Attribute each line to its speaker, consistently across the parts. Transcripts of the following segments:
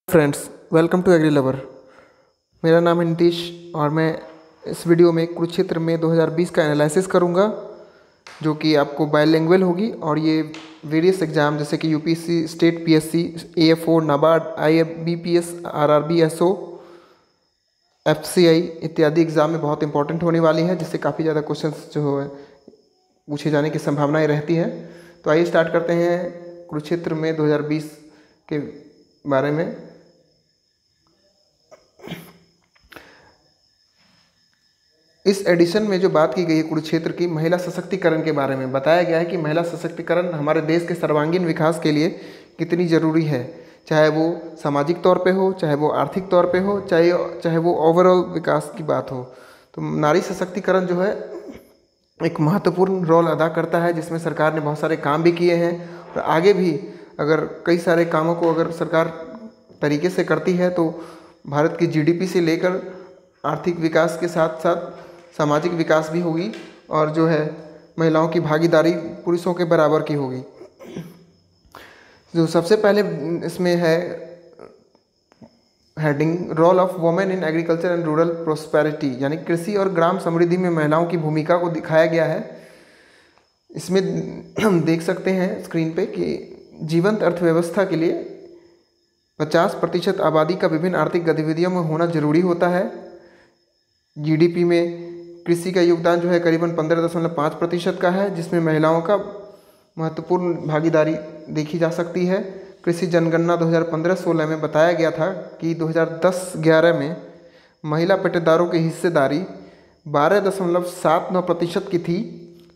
Speaker 1: Friends, welcome to agri lover. मेरा नाम है नीतीश और मैं इस वीडियो में कुरुक्षेत्र में 2020 का एनालिसिस करूंगा, जो कि आपको बायलैंग्वेज होगी। और ये वेरियस एग्जाम जैसे कि UPSC, state PSC, AFO, NABARD, IBPS, RRB, SO, FCI इत्यादि एग्जाम में बहुत इंपॉर्टेंट होने वाली है, जिससे काफ़ी ज़्यादा क्वेश्चंस जो है पूछे जाने की संभावनाएं रहती हैं। तो आइए स्टार्ट करते हैं कुरुक्षेत्र में 2020 के बारे में। इस एडिशन में जो बात की गई है कुरुक्षेत्र की महिला सशक्तिकरण के बारे में, बताया गया है कि महिला सशक्तिकरण हमारे देश के सर्वांगीण विकास के लिए कितनी ज़रूरी है, चाहे वो सामाजिक तौर पे हो, चाहे वो आर्थिक तौर पे हो, चाहे वो ओवरऑल विकास की बात हो। तो नारी सशक्तिकरण जो है एक महत्वपूर्ण रोल अदा करता है, जिसमें सरकार ने बहुत सारे काम भी किए हैं और आगे भी अगर कई सारे कामों को अगर सरकार तरीके से करती है तो भारत की जीडीपी से लेकर आर्थिक विकास के साथ साथ सामाजिक विकास भी होगी और जो है महिलाओं की भागीदारी पुरुषों के बराबर की होगी। जो सबसे पहले इसमें है heading, role of women in agriculture and rural prosperity, यानी कृषि और ग्राम समृद्धि में महिलाओं की भूमिका को दिखाया गया है। इसमें हम देख सकते हैं स्क्रीन पे कि जीवंत अर्थव्यवस्था के लिए 50% आबादी का विभिन्न आर्थिक गतिविधियों में होना जरूरी होता है। जीडीपी में कृषि का योगदान जो है करीबन 15.5% का है, जिसमें महिलाओं का महत्वपूर्ण भागीदारी देखी जा सकती है। कृषि जनगणना 2015-16 में बताया गया था कि 2010-11 में महिला पट्टेदारों की हिस्सेदारी 12.79% की थी,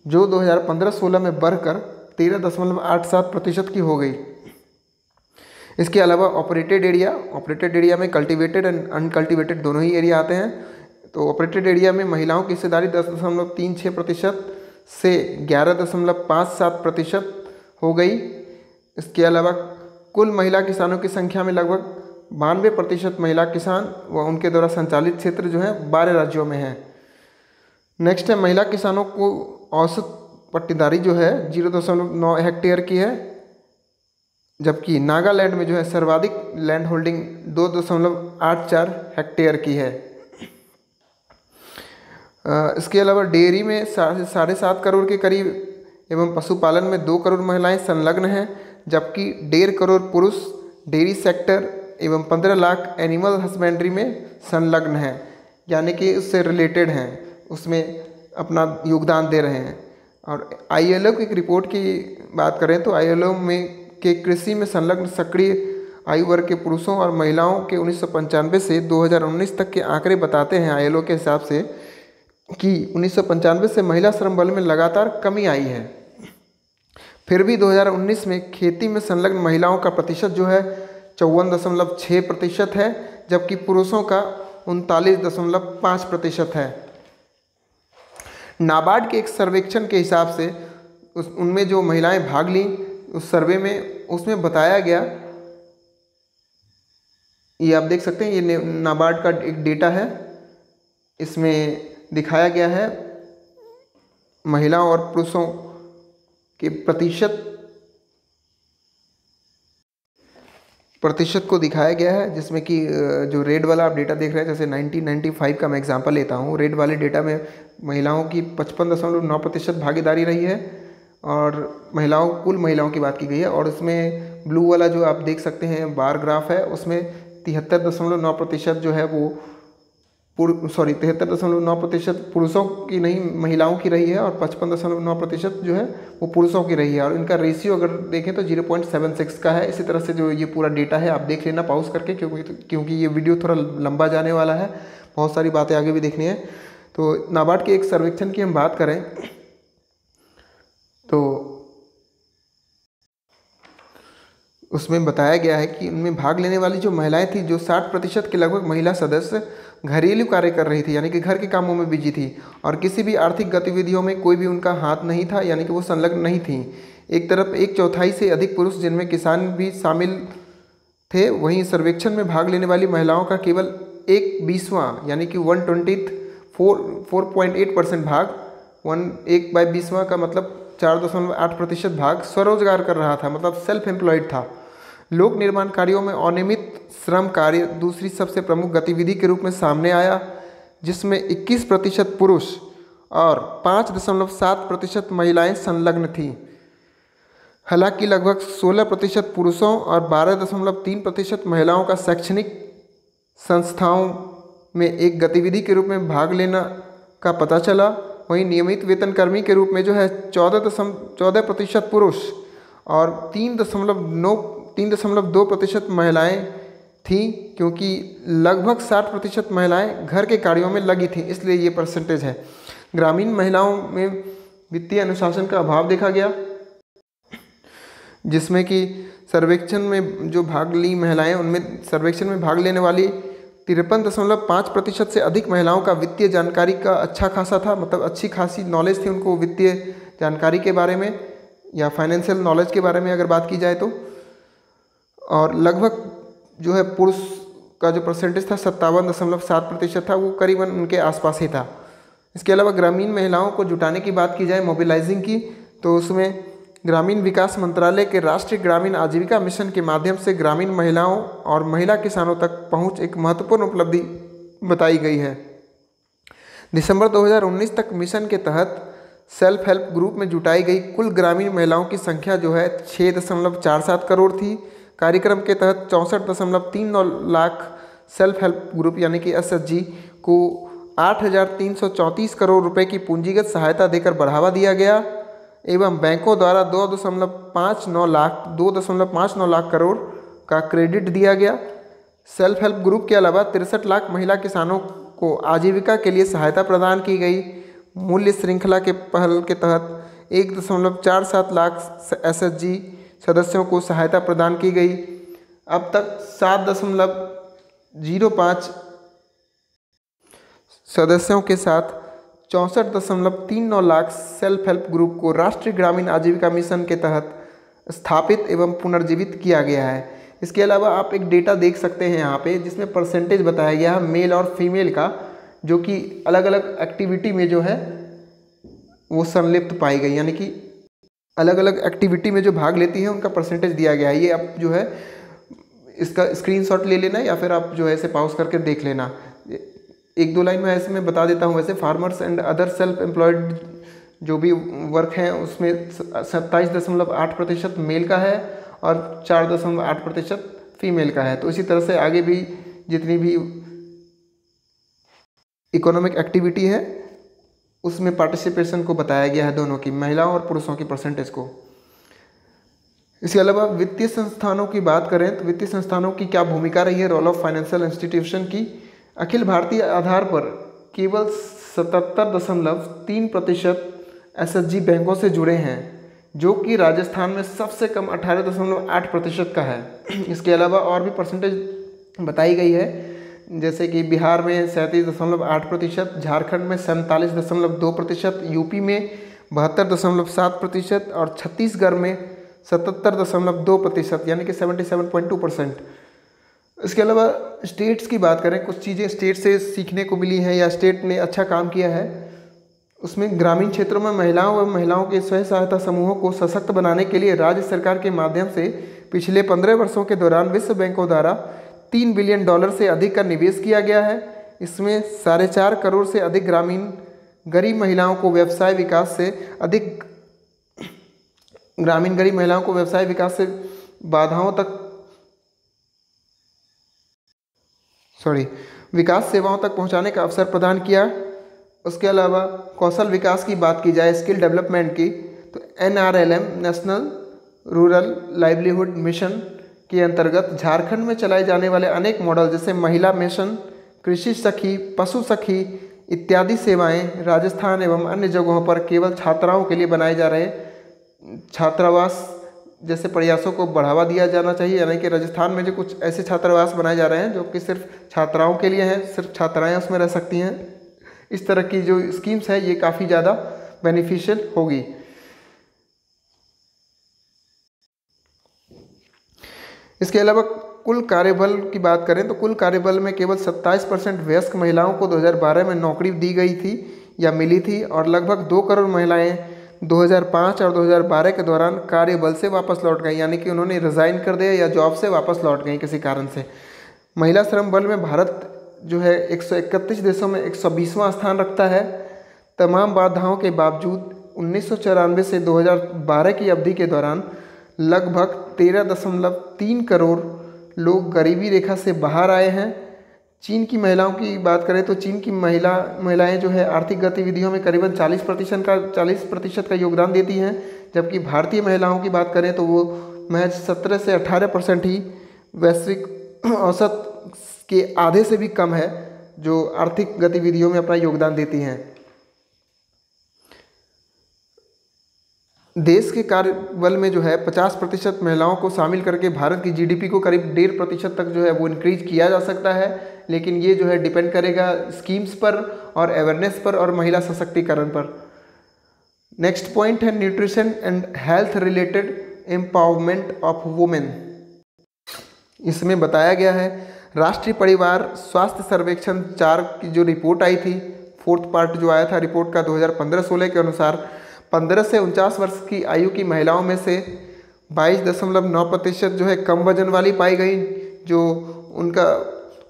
Speaker 1: जो 2015-16 में बढ़कर 13.87% की हो गई। इसके अलावा ऑपरेटेड एरिया में कल्टीवेटेड एंड अनकल्टीवेटेड दोनों ही एरिया आते हैं। तो ऑपरेटेड एरिया में महिलाओं की हिस्सेदारी 10.36% से 11.57% हो गई। इसके अलावा कुल महिला किसानों की संख्या में लगभग 92% महिला किसान व उनके द्वारा संचालित क्षेत्र जो है 12 राज्यों में है। नेक्स्ट है, महिला किसानों को औसत पट्टेदारी जो है 0.9 हेक्टेयर की है, जबकि नागालैंड में जो है सर्वाधिक लैंड होल्डिंग 2.84 हेक्टेयर की है। इसके अलावा डेयरी में 7.5 करोड़ के करीब एवं पशुपालन में 2 करोड़ महिलाएं संलग्न हैं, जबकि 1.5 करोड़ पुरुष डेयरी सेक्टर एवं 15 लाख एनिमल हस्बेंड्री में संलग्न हैं, यानी कि उससे रिलेटेड हैं, उसमें अपना योगदान दे रहे हैं। और आईएलओ की एक रिपोर्ट की बात करें तो आईएलओ में के कृषि में संलग्न सक्रिय आयु वर्ग के पुरुषों और महिलाओं के 1995 से 2019 तक के आंकड़े बताते हैं आईएलओ के हिसाब से कि 1995 से महिला श्रम बल में लगातार कमी आई है। फिर भी 2019 में खेती में संलग्न महिलाओं का प्रतिशत जो है 54.6% है, जबकि पुरुषों का 39.5% है। नाबार्ड के एक सर्वेक्षण के हिसाब से उनमें जो महिलाएं भाग ली उस सर्वे में, उसमें बताया गया, ये आप देख सकते हैं, ये नाबार्ड का एक डेटा है। इसमें दिखाया गया है महिलाओं और पुरुषों के प्रतिशत को दिखाया गया है, जिसमें कि जो रेड वाला आप डेटा देख रहे हैं, जैसे 1995 का मैं एग्जांपल लेता हूँ, रेड वाले डेटा में महिलाओं की 55.9% भागीदारी रही है और कुल महिलाओं की बात की गई है। और उसमें ब्लू वाला जो आप देख सकते हैं बार ग्राफ है, उसमें 73.9% जो है वो 73.9% पुरुषों की नहीं महिलाओं की रही है और 55.9% जो है वो पुरुषों की रही है। और इनका रेशियो अगर देखें तो 0.76 का है। इसी तरह से जो ये पूरा डेटा है आप देख लेना पॉज करके, क्योंकि ये वीडियो थोड़ा लंबा जाने वाला है, बहुत सारी बातें आगे भी देखनी है। तो नाबार्ड के एक सर्वेक्षण की हम बात करें तो उसमें बताया गया है कि उनमें भाग लेने वाली जो महिलाएं थी, जो 60% के लगभग महिला सदस्य घरेलू कार्य कर रही थी, यानी कि घर के कामों में बिजी थी और किसी भी आर्थिक गतिविधियों में कोई भी उनका हाथ नहीं था, यानी कि वो संलग्न नहीं थी। एक तरफ 1/4 से अधिक पुरुष, जिनमें किसान भी शामिल थे, वहीं सर्वेक्षण में भाग लेने वाली महिलाओं का केवल 1/20 यानी कि 4.8% भाग, 1/20 का मतलब 4.8% भाग स्वरोजगार कर रहा था, मतलब सेल्फ एम्प्लॉयड था। लोक निर्माण कार्यों में अनियमित श्रम कार्य दूसरी सबसे प्रमुख गतिविधि के रूप में सामने आया, जिसमें 21% पुरुष और 5.7% महिलाएं संलग्न थीं। हालांकि लगभग 16% पुरुषों और 12.3% महिलाओं का शैक्षणिक संस्थाओं में एक गतिविधि के रूप में भाग लेना का पता चला। वहीं नियमित वेतनकर्मी के रूप में जो है 14% पुरुष और 3.2% महिलाएं थीं, क्योंकि लगभग 60% महिलाएं घर के कार्यों में लगी थीं, इसलिए ये परसेंटेज है। ग्रामीण महिलाओं में वित्तीय अनुशासन का अभाव देखा गया, जिसमें कि सर्वेक्षण में जो भाग ली महिलाएं, उनमें सर्वेक्षण में भाग लेने वाली 53.5% से अधिक महिलाओं का वित्तीय जानकारी का अच्छा खासा था, मतलब अच्छी खासी नॉलेज थी उनको वित्तीय जानकारी के बारे में या फाइनेंशियल नॉलेज के बारे में अगर बात की जाए तो। और लगभग जो है पुरुष का जो परसेंटेज था 57.7% था, वो करीबन उनके आसपास ही था। इसके अलावा ग्रामीण महिलाओं को जुटाने की बात की जाए, मोबिलाइजिंग की, तो उसमें ग्रामीण विकास मंत्रालय के राष्ट्रीय ग्रामीण आजीविका मिशन के माध्यम से ग्रामीण महिलाओं और महिला किसानों तक पहुंच एक महत्वपूर्ण उपलब्धि बताई गई है। दिसंबर 2019 तक मिशन के तहत सेल्फ हेल्प ग्रुप में जुटाई गई कुल ग्रामीण महिलाओं की संख्या जो है 6.47 करोड़ थी। कार्यक्रम के तहत 64.39 लाख सेल्फ हेल्प ग्रुप यानी कि SHG को 8,334 करोड़ रुपए की पूंजीगत सहायता देकर बढ़ावा दिया गया एवं बैंकों द्वारा 2.59 लाख करोड़ का क्रेडिट दिया गया। सेल्फ हेल्प ग्रुप के अलावा 63 लाख महिला किसानों को आजीविका के लिए सहायता प्रदान की गई। मूल्य श्रृंखला के पहल के तहत 1.47 लाख SHG सदस्यों को सहायता प्रदान की गई। अब तक 7.05 सदस्यों के साथ 64.39 लाख सेल्फ हेल्प ग्रुप को राष्ट्रीय ग्रामीण आजीविका मिशन के तहत स्थापित एवं पुनर्जीवित किया गया है। इसके अलावा आप एक डेटा देख सकते हैं यहाँ पे, जिसमें परसेंटेज बताया गया है मेल और फीमेल का, जो कि अलग अलग एक्टिविटी में जो है वो संलिप्त पाई गई, यानी कि अलग अलग एक्टिविटी में जो भाग लेती है उनका परसेंटेज दिया गया है। ये आप जो है इसका स्क्रीनशॉट ले लेना या फिर आप जो है इसे पॉज करके देख लेना। एक दो लाइन में ऐसे मैं बता देता हूँ। वैसे farmers and other self employed जो भी वर्क हैं उसमें 27.8% मेल का है और 4.8% फीमेल का है। तो इसी तरह से आगे भी जितनी भी इकोनॉमिक एक्टिविटी है उसमें पार्टिसिपेशन को बताया गया है, दोनों की, महिलाओं और पुरुषों की परसेंटेज को। इसके अलावा वित्तीय संस्थानों की बात करें तो वित्तीय संस्थानों की क्या भूमिका रही है, रोल ऑफ फाइनेंशियल इंस्टीट्यूशन की। अखिल भारतीय आधार पर केवल 77.3% SHG बैंकों से जुड़े हैं, जो कि राजस्थान में सबसे कम 18.8% का है। इसके अलावा और भी परसेंटेज बताई गई है, जैसे कि बिहार में 37.8%, झारखंड में 47.2%, यूपी में 72.7% और छत्तीसगढ़ में 77.2% यानी कि 77.2%। इसके अलावा स्टेट्स की बात करें, कुछ चीज़ें स्टेट से सीखने को मिली हैं या स्टेट ने अच्छा काम किया है। उसमें ग्रामीण क्षेत्रों में महिलाओं व महिलाओं के स्वयं सहायता समूहों को सशक्त बनाने के लिए राज्य सरकार के माध्यम से पिछले 15 वर्षों के दौरान विश्व बैंकों द्वारा $3 बिलियन से अधिक का निवेश किया गया है। इसमें 4.5 करोड़ से अधिक ग्रामीण गरीब महिलाओं को व्यवसाय विकास से विकास सेवाओं तक पहुंचाने का अवसर प्रदान किया। उसके अलावा कौशल विकास की बात की जाए, स्किल डेवलपमेंट की, तो NRLM national rural livelihood mission के अंतर्गत झारखंड में चलाए जाने वाले अनेक मॉडल जैसे महिला मिशन, कृषि सखी, पशु सखी इत्यादि सेवाएं राजस्थान एवं अन्य जगहों पर केवल छात्राओं के लिए बनाए जा रहे छात्रावास जैसे प्रयासों को बढ़ावा दिया जाना चाहिए। यानी कि राजस्थान में जो कुछ ऐसे छात्रावास बनाए जा रहे हैं जो कि सिर्फ छात्राओं के लिए हैं, सिर्फ छात्राएं उसमें रह सकती हैं, इस तरह की जो स्कीम्स है ये काफ़ी ज़्यादा बेनिफिशियल होगी। इसके अलावा कुल कार्यबल की बात करें तो कुल कार्यबल में केवल 27% वयस्क महिलाओं को 2012 में नौकरी दी गई थी या मिली थी और लगभग 2 करोड़ महिलाएं 2005 और 2012 के दौरान कार्यबल से वापस लौट गई, यानी कि उन्होंने रिज़ाइन कर दिया या जॉब से वापस लौट गई किसी कारण से। महिला श्रम बल में भारत जो है 131 देशों में 120वां स्थान रखता है। तमाम बाधाओं के बावजूद 1994 से 2012 की अवधि के दौरान लगभग 13.3 करोड़ लोग गरीबी रेखा से बाहर आए हैं। चीन की महिलाओं की बात करें तो चीन की महिलाएं जो है आर्थिक गतिविधियों में करीबन 40% का योगदान देती हैं, जबकि भारतीय महिलाओं की बात करें तो वो महज 17 से 18% ही वैश्विक औसत के आधे से भी कम है जो आर्थिक गतिविधियों में अपना योगदान देती हैं। देश के कार्यबल में जो है 50% महिलाओं को शामिल करके भारत की जीडीपी को करीब 1.5% तक जो है वो इंक्रीज किया जा सकता है, लेकिन ये जो है डिपेंड करेगा स्कीम्स पर और अवेयरनेस पर और महिला सशक्तिकरण पर। नेक्स्ट पॉइंट है nutrition and health related empowerment of women. इसमें बताया गया है राष्ट्रीय परिवार स्वास्थ्य सर्वेक्षण 4 की जो रिपोर्ट आई थी, 4th पार्ट जो आया था रिपोर्ट का 2015-16 के अनुसार 15 से 49 वर्ष की आयु की महिलाओं में से 22.9% जो है कम वजन वाली पाई गई, जो उनका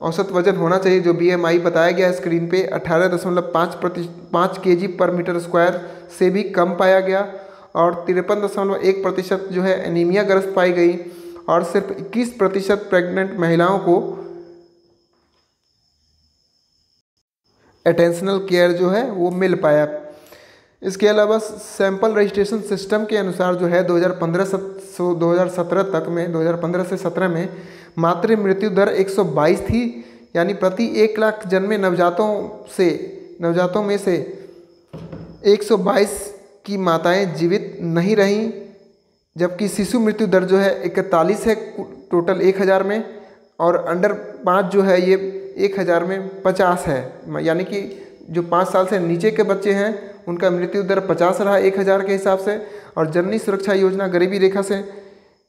Speaker 1: औसत वजन होना चाहिए जो BMI बताया गया है स्क्रीन पे 18.5 kg पर मीटर स्क्वायर से भी कम पाया गया, और 53.1% जो है एनीमिया ग्रस्त पाई गई, और सिर्फ 21% प्रेग्नेंट महिलाओं को अटेंशनल केयर जो है वो मिल पाया। इसके अलावा सैंपल रजिस्ट्रेशन सिस्टम के अनुसार जो है 2015 से 17 में मातृ मृत्यु दर 122 थी, यानी प्रति 1 लाख जन्मे नवजातों में से 122 की माताएं जीवित नहीं रहीं, जबकि शिशु मृत्यु दर जो है 41 है टोटल 1000 में, और अंडर 5 जो है ये 1000 में 50 है, यानी कि जो 5 साल से नीचे के बच्चे हैं उनका मृत्यु दर 50 रहा 1000 के हिसाब से, और जननी सुरक्षा योजना गरीबी रेखा से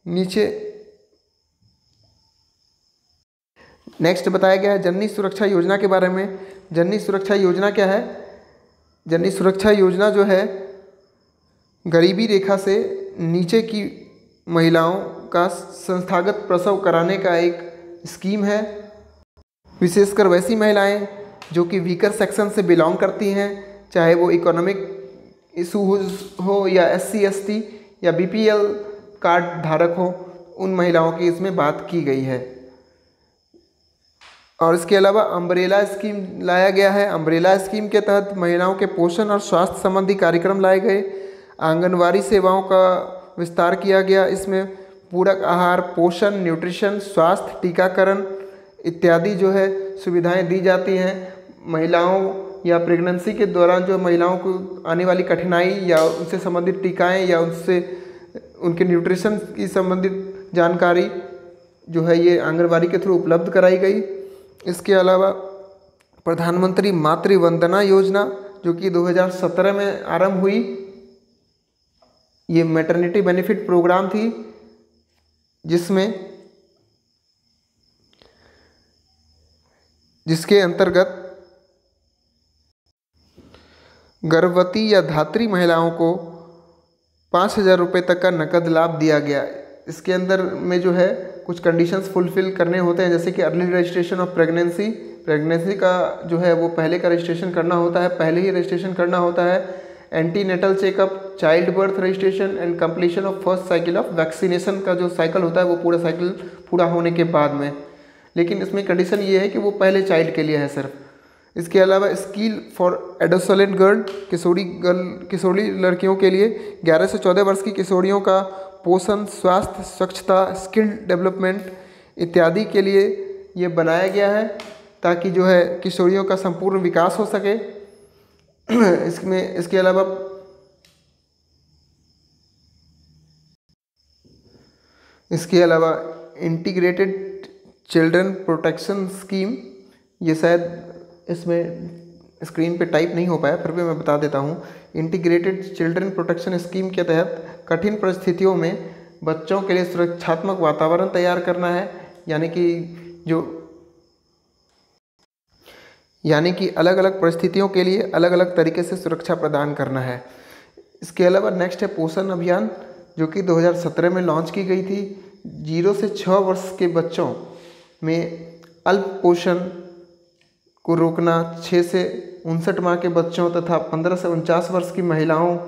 Speaker 1: नीचे। नेक्स्ट बताया गया है जननी सुरक्षा योजना के बारे में। जननी सुरक्षा योजना क्या है? जननी सुरक्षा योजना जो है गरीबी रेखा से नीचे की महिलाओं का संस्थागत प्रसव कराने का एक स्कीम है। विशेषकर वैसी महिलाएं जो कि वीकर सेक्शन से बिलोंग करती हैं, चाहे वो इकोनॉमिक इशू हो या SC/ST या BPL कार्ड धारक हो, उन महिलाओं की इसमें बात की गई है। और इसके अलावा अम्ब्रेला स्कीम लाया गया है। अम्ब्रेला स्कीम के तहत महिलाओं के पोषण और स्वास्थ्य संबंधी कार्यक्रम लाए गए। आंगनवाड़ी सेवाओं का विस्तार किया गया। इसमें पूरक आहार, पोषण, न्यूट्रिशन, स्वास्थ्य, टीकाकरण इत्यादि जो है सुविधाएं दी जाती हैं। महिलाओं या प्रेगनेंसी के दौरान जो महिलाओं को आने वाली कठिनाई या उनसे संबंधित टीकाएं या उनसे उनके न्यूट्रिशन की संबंधित जानकारी जो है ये आंगनबाड़ी के थ्रू उपलब्ध कराई गई। इसके अलावा प्रधानमंत्री मातृ वंदना योजना जो कि 2017 में आरंभ हुई, ये मैटरनिटी बेनिफिट प्रोग्राम थी जिसके अंतर्गत गर्भवती या धात्री महिलाओं को 5000 रुपये तक का नकद लाभ दिया गया। इसके अंदर में जो है कुछ कंडीशंस फुलफिल करने होते हैं, जैसे कि अर्ली रजिस्ट्रेशन ऑफ प्रेगनेंसी का जो है वो पहले का रजिस्ट्रेशन करना होता है, पहले ही रजिस्ट्रेशन करना होता है। Antenatal checkup, child birth registration and completion of first cycle of vaccination का जो साइकिल होता है वो पूरा साइकिल पूरा होने के बाद में, लेकिन इसमें कंडीशन ये है कि वो पहले चाइल्ड के लिए है सिर्फ। इसके अलावा स्किल फॉर एडोसलेंट गर्ल, किशोरी लड़कियों के लिए 11 से 14 वर्ष की किशोरियों का पोषण, स्वास्थ्य, स्वच्छता, स्किल डेवलपमेंट इत्यादि के लिए ये बनाया गया है ताकि जो है किशोरियों का संपूर्ण विकास हो सके। इसके अलावा इंटीग्रेटेड चिल्ड्रन प्रोटेक्शन स्कीम, ये शायद इसमें स्क्रीन पे टाइप नहीं हो पाया, फिर भी मैं बता देता हूँ। इंटीग्रेटेड चिल्ड्रन प्रोटेक्शन स्कीम के तहत कठिन परिस्थितियों में बच्चों के लिए सुरक्षात्मक वातावरण तैयार करना है, यानी कि अलग अलग परिस्थितियों के लिए अलग अलग तरीके से सुरक्षा प्रदान करना है। इसके अलावा नेक्स्ट है पोषण अभियान, जो कि 2017 में लॉन्च की गई थी। 0 से 6 वर्ष के बच्चों में अल्प पोषण को रोकना, 6 से 59 माह के बच्चों तथा 15 से 49 वर्ष की महिलाओं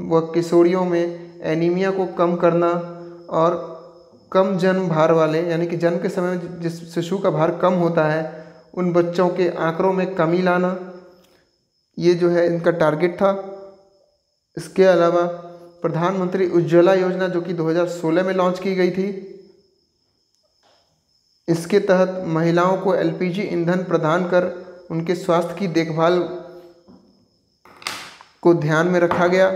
Speaker 1: व किशोरियों में एनीमिया को कम करना और कम जन्म भार वाले, यानी कि जन्म के समय जिस शिशु का भार कम होता है उन बच्चों के आंकड़ों में कमी लाना, ये जो है इनका टारगेट था। इसके अलावा प्रधानमंत्री उज्ज्वला योजना, जो कि 2016 में लॉन्च की गई थी, इसके तहत महिलाओं को एलपीजी ईंधन प्रदान कर उनके स्वास्थ्य की देखभाल को ध्यान में रखा गया।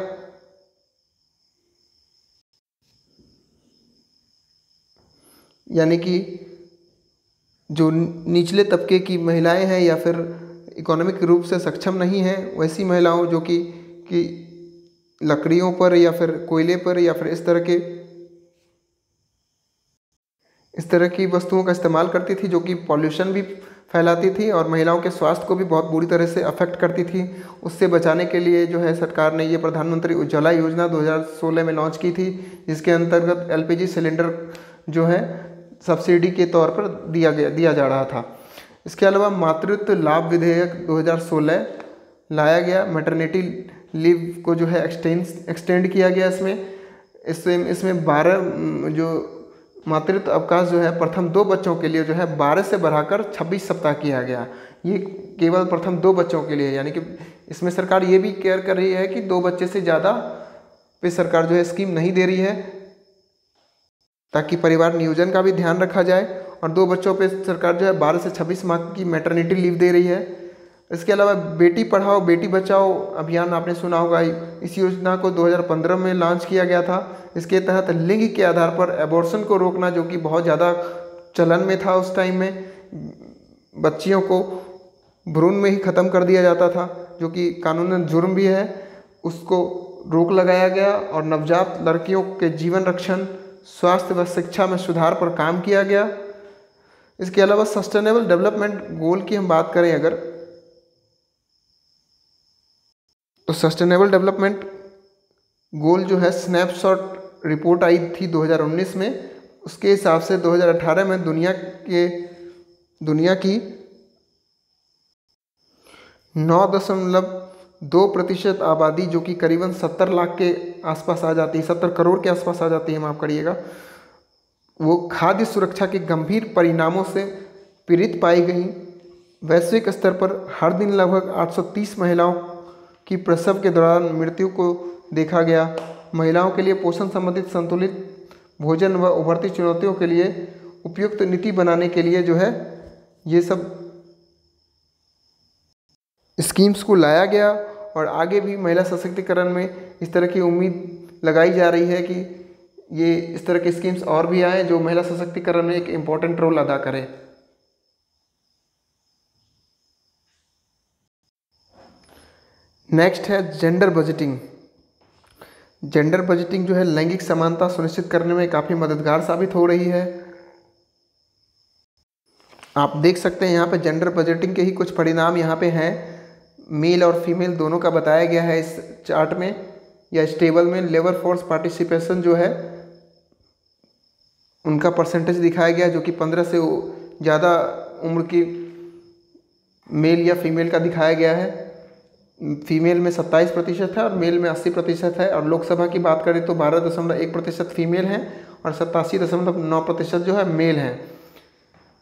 Speaker 1: यानी कि जो निचले तबके की महिलाएं हैं या फिर इकोनॉमिक रूप से सक्षम नहीं हैं, वैसी महिलाओं जो कि लकड़ियों पर या फिर कोयले पर या फिर इस तरह की वस्तुओं का इस्तेमाल करती थी, जो कि पॉल्यूशन भी फैलाती थी और महिलाओं के स्वास्थ्य को भी बहुत बुरी तरह से अफेक्ट करती थी। उससे बचाने के लिए जो है सरकार ने ये प्रधानमंत्री उज्ज्वला योजना 2016 में लॉन्च की थी, जिसके अंतर्गत एलपीजी सिलेंडर जो है सब्सिडी के तौर पर दिया जा रहा था। इसके अलावा मातृत्व लाभ विधेयक 2016 लाया गया। मैटरनिटी लीव को जो है एक्सटेंड किया गया। इसमें 12 जो मातृत्व अवकाश जो है प्रथम 2 बच्चों के लिए जो है 12 से बढ़ाकर 26 सप्ताह किया गया। ये केवल प्रथम 2 बच्चों के लिए, यानी कि इसमें सरकार ये भी केयर कर रही है कि 2 बच्चे से ज़्यादा पे सरकार जो है स्कीम नहीं दे रही है, ताकि परिवार नियोजन का भी ध्यान रखा जाए। और 2 बच्चों पे सरकार जो है 12 से 26 माह की मैटरनिटी लीव दे रही है। इसके अलावा बेटी पढ़ाओ बेटी बचाओ अभियान आपने सुना होगा। इस योजना को 2015 में लॉन्च किया गया था। इसके तहत लिंग के आधार पर एबॉर्शन को रोकना, जो कि बहुत ज़्यादा चलन में था उस टाइम में, बच्चियों को भ्रूण में ही ख़त्म कर दिया जाता था, जो कि कानूनन जुर्म भी है, उसको रोक लगाया गया। और नवजात लड़कियों के जीवन रक्षण, स्वास्थ्य व शिक्षा में सुधार पर काम किया गया। इसके अलावा सस्टेनेबल डेवलपमेंट गोल की हम बात करें अगर, तो सस्टेनेबल डेवलपमेंट गोल जो है स्नैपशॉट रिपोर्ट आई थी 2019 में, उसके हिसाब से 2018 में दुनिया की 9.2% आबादी, जो कि करीबन 70 लाख के आसपास आ जाती है, 70 करोड़ के आसपास आ जाती है, माफ़ करिएगा, वो खाद्य सुरक्षा के गंभीर परिणामों से पीड़ित पाई गई। वैश्विक स्तर पर हर दिन लगभग 830 महिलाओं की प्रसव के दौरान मृत्यु को देखा गया। महिलाओं के लिए पोषण संबंधित संतुलित भोजन व उभरती चुनौतियों के लिए उपयुक्त नीति बनाने के लिए जो है ये सब स्कीम्स को लाया गया। और आगे भी महिला सशक्तिकरण में इस तरह की उम्मीद लगाई जा रही है कि ये इस तरह के स्कीम्स और भी आए जो महिला सशक्तिकरण में एक इम्पॉर्टेंट रोल अदा करें। नेक्स्ट है जेंडर बजटिंग। जेंडर बजटिंग जो है लैंगिक समानता सुनिश्चित करने में काफ़ी मददगार साबित हो रही है। आप देख सकते हैं यहाँ पे जेंडर बजटिंग के ही कुछ परिणाम यहाँ पे हैं। मेल और फीमेल दोनों का बताया गया है इस चार्ट में या इस टेबल में। लेबर फोर्स पार्टिसिपेशन जो है उनका परसेंटेज दिखाया गया, जो कि 15 से ज़्यादा उम्र की मेल या फीमेल का दिखाया गया है। फीमेल में 27% है और मेल में 80% है। और लोकसभा की बात करें तो 12.1% फीमेल हैं और 87.9% जो है मेल हैं।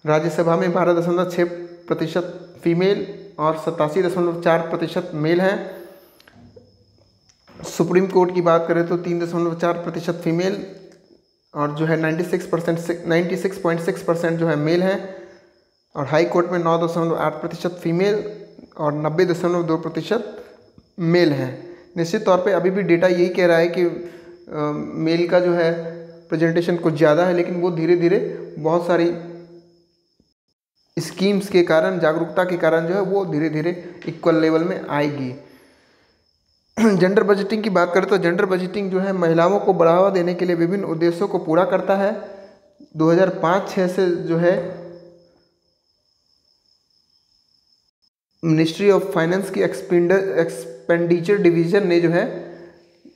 Speaker 1: राज्यसभा में 12.6% फीमेल और 87.4% मेल हैं। सुप्रीम कोर्ट की बात करें तो 3.4% फीमेल और जो है 96.6% जो है मेल हैं। और हाई कोर्ट में 9.8% फीमेल और 90.2% मेल हैं। निश्चित तौर पे अभी भी डेटा यही कह रहा है कि मेल का जो है प्रेजेंटेशन कुछ ज़्यादा है, लेकिन वो धीरे धीरे बहुत सारी स्कीम्स के कारण, जागरूकता के कारण जो है वो धीरे धीरे इक्वल लेवल में आएगी। जेंडर बजटिंग की बात करें तो जेंडर बजटिंग जो है महिलाओं को बढ़ावा देने के लिए विभिन्न उद्देश्यों को पूरा करता है। 2005-6 से जो है मिनिस्ट्री ऑफ फाइनेंस की एक्सपेंडिचर डिवीज़न ने जो है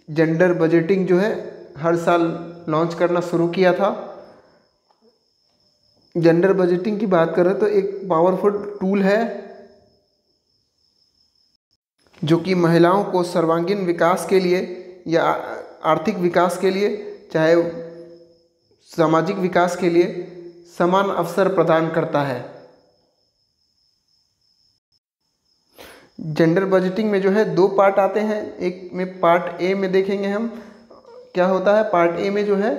Speaker 1: जेंडर बजटिंग जो है हर साल लॉन्च करना शुरू किया था। जेंडर बजटिंग की बात करें तो एक पावरफुल टूल है जो कि महिलाओं को सर्वांगीण विकास के लिए या आर्थिक विकास के लिए, चाहे सामाजिक विकास के लिए समान अवसर प्रदान करता है। जेंडर बजटिंग में जो है 2 पार्ट आते हैं। एक में पार्ट ए में देखेंगे हम क्या होता है। पार्ट ए में जो है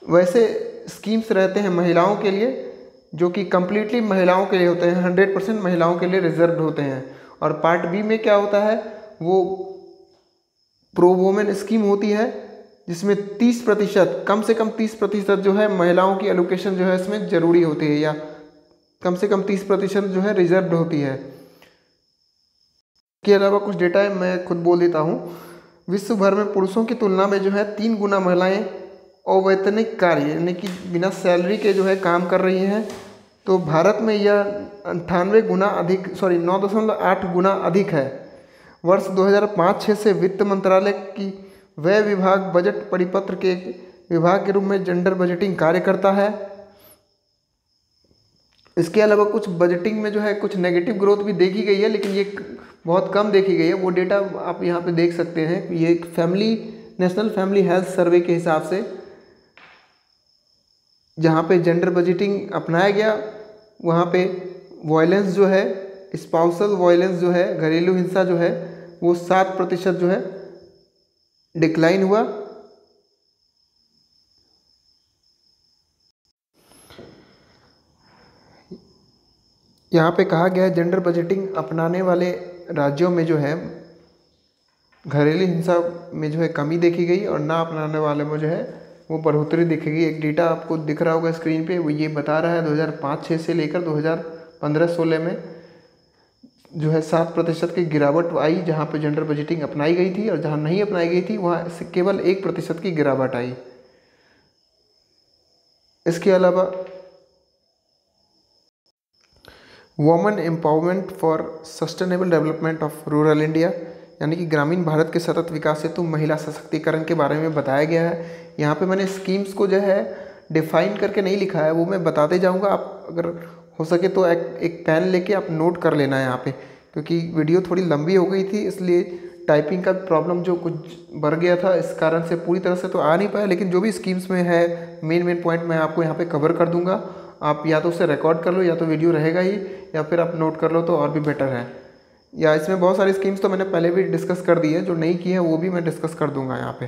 Speaker 1: वैसे स्कीम्स रहते हैं महिलाओं के लिए जो कि कम्प्लीटली महिलाओं के लिए होते हैं, 100% महिलाओं के लिए रिजर्व होते हैं। और पार्ट बी में क्या होता है, वो प्रो वुमेन स्कीम होती है जिसमें 30%, कम से कम 30% जो है महिलाओं की एलोकेशन जो है इसमें ज़रूरी होती है, या कम से कम 30% जो है रिजर्व होती है। के अलावा कुछ डेटा है मैं खुद बोल देता हूँ। विश्व भर में पुरुषों की तुलना में जो है 3 गुना महिलाएं अवैतनिक कार्य यानी कि बिना सैलरी के जो है काम कर रही हैं। तो भारत में यह 98 गुना अधिक 9.8 गुना अधिक है। वर्ष 2005-06 से वित्त मंत्रालय की व्यय विभाग बजट परिपत्र के विभाग के रूप में जेंडर बजटिंग कार्य करता है। इसके अलावा कुछ बजटिंग में जो है कुछ नेगेटिव ग्रोथ भी देखी गई है, लेकिन ये बहुत कम देखी गई है। वो डेटा आप यहाँ पे देख सकते हैं। ये एक नेशनल फैमिली हेल्थ सर्वे के हिसाब से जहाँ पे जेंडर बजटिंग अपनाया गया वहाँ पे वायलेंस जो है, स्पाउसल वायलेंस जो है, घरेलू हिंसा जो है वो 7% जो है डिक्लाइन हुआ। यहाँ पे कहा गया है जेंडर बजटिंग अपनाने वाले राज्यों में जो है घरेलू हिंसा में जो है कमी देखी गई और ना अपनाने वाले में जो है वो बढ़ोतरी दिखेगी। एक डेटा आपको दिख रहा होगा स्क्रीन पे, वो ये बता रहा है 2005-06 से लेकर 2015-16 में जो है 7% की गिरावट आई जहाँ पे जेंडर बजटिंग अपनाई गई थी, और जहाँ नहीं अपनाई गई थी वहाँ से केवल 1% की गिरावट आई। इसके अलावा women empowerment for sustainable development of rural India यानी कि ग्रामीण भारत के सतत विकास हेतु महिला सशक्तिकरण के बारे में बताया गया है। यहाँ पे मैंने स्कीम्स को जो है डिफाइन करके नहीं लिखा है, वो मैं बताते जाऊँगा। आप अगर हो सके तो एक पेन लेके आप नोट कर लेना है यहाँ पे, क्योंकि वीडियो थोड़ी लंबी हो गई थी इसलिए टाइपिंग का प्रॉब्लम जो कुछ बढ़ गया था, इस कारण से पूरी तरह से तो आ नहीं पाया। लेकिन जो भी स्कीम्स में है मेन पॉइंट मैं आपको यहाँ पे कवर कर दूँगा। आप या तो उसे रिकॉर्ड कर लो या तो वीडियो रहेगा ही, या फिर आप नोट कर लो तो और भी बेटर है। या इसमें बहुत सारी स्कीम्स तो मैंने पहले भी डिस्कस कर दी है, जो नहीं की है वो भी मैं डिस्कस कर दूँगा यहाँ पे।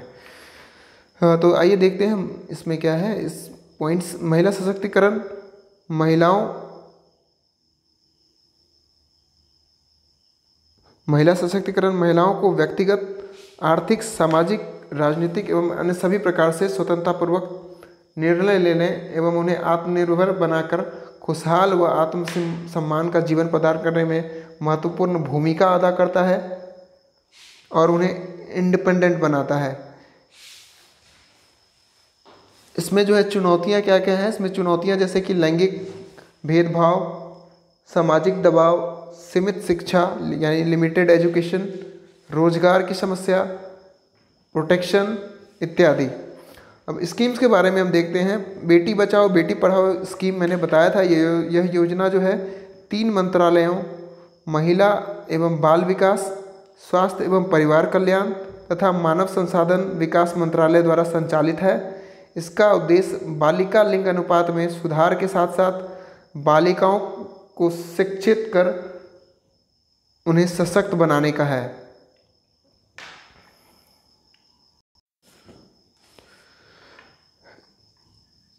Speaker 1: हाँ, तो आइए देखते हैं हम इसमें क्या है। इस पॉइंट्स महिला सशक्तिकरण महिलाओं को व्यक्तिगत, आर्थिक, सामाजिक, राजनीतिक एवं अन्य सभी प्रकार से स्वतंत्रतापूर्वक निर्णय लेने एवं उन्हें आत्मनिर्भर बनाकर खुशहाल व आत्म सम्मान का जीवन प्रदान करने में महत्वपूर्ण भूमिका अदा करता है और उन्हें इंडिपेंडेंट बनाता है। इसमें जो है चुनौतियाँ क्या क्या हैं, इसमें चुनौतियाँ जैसे कि लैंगिक भेदभाव, सामाजिक दबाव, सीमित शिक्षा यानी लिमिटेड एजुकेशन, रोजगार की समस्या, प्रोटेक्शन इत्यादि। अब स्कीम्स के बारे में हम देखते हैं। बेटी बचाओ बेटी पढ़ाओ स्कीम मैंने बताया था। यह योजना जो है 3 मंत्रालयों महिला एवं बाल विकास, स्वास्थ्य एवं परिवार कल्याण तथा मानव संसाधन विकास मंत्रालय द्वारा संचालित है। इसका उद्देश्य बालिका लिंग अनुपात में सुधार के साथ साथ बालिकाओं को शिक्षित कर उन्हें सशक्त बनाने का है।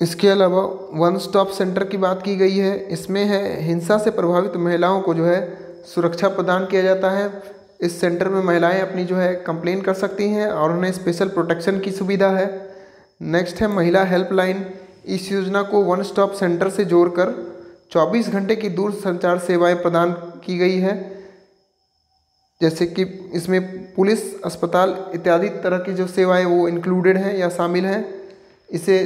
Speaker 1: इसके अलावा वन स्टॉप सेंटर की बात की गई है। इसमें है हिंसा से प्रभावित महिलाओं को जो है सुरक्षा प्रदान किया जाता है। इस सेंटर में महिलाएं अपनी जो है कंप्लेन कर सकती हैं और उन्हें स्पेशल प्रोटेक्शन की सुविधा है। नेक्स्ट है महिला हेल्पलाइन। इस योजना को वन स्टॉप सेंटर से जोड़कर 24 घंटे की दूर संचार सेवाएं प्रदान की गई है, जैसे कि इसमें पुलिस, अस्पताल इत्यादि तरह की जो सेवाएं वो इंक्लूडेड हैं या शामिल हैं। इसे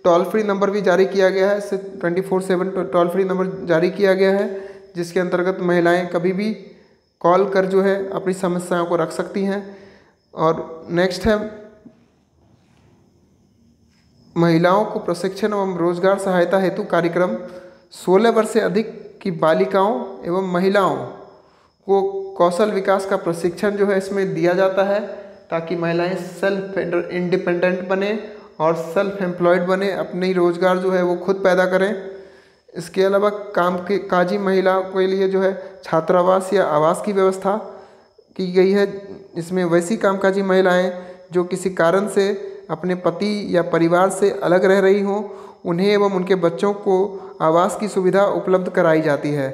Speaker 1: टोल फ्री नंबर भी जारी किया गया है। इससे 24/7 टोल फ्री नंबर जारी किया गया है, जिसके अंतर्गत महिलाएं कभी भी कॉल कर जो है अपनी समस्याओं को रख सकती हैं। और नेक्स्ट है महिलाओं को प्रशिक्षण एवं रोजगार सहायता हेतु कार्यक्रम। 16 वर्ष से अधिक की बालिकाओं एवं महिलाओं को कौशल विकास का प्रशिक्षण जो है इसमें दिया जाता है, ताकि महिलाएं सेल्फ इंडिपेंडेंट बने और सेल्फ एम्प्लॉयड बने, अपनी रोजगार जो है वो खुद पैदा करें। इसके अलावा काजी महिलाओं के लिए जो है छात्रावास या आवास की व्यवस्था की गई है। इसमें वैसी कामकाजी महिलाएं जो किसी कारण से अपने पति या परिवार से अलग रह रही हों, उन्हें एवं उनके बच्चों को आवास की सुविधा उपलब्ध कराई जाती है।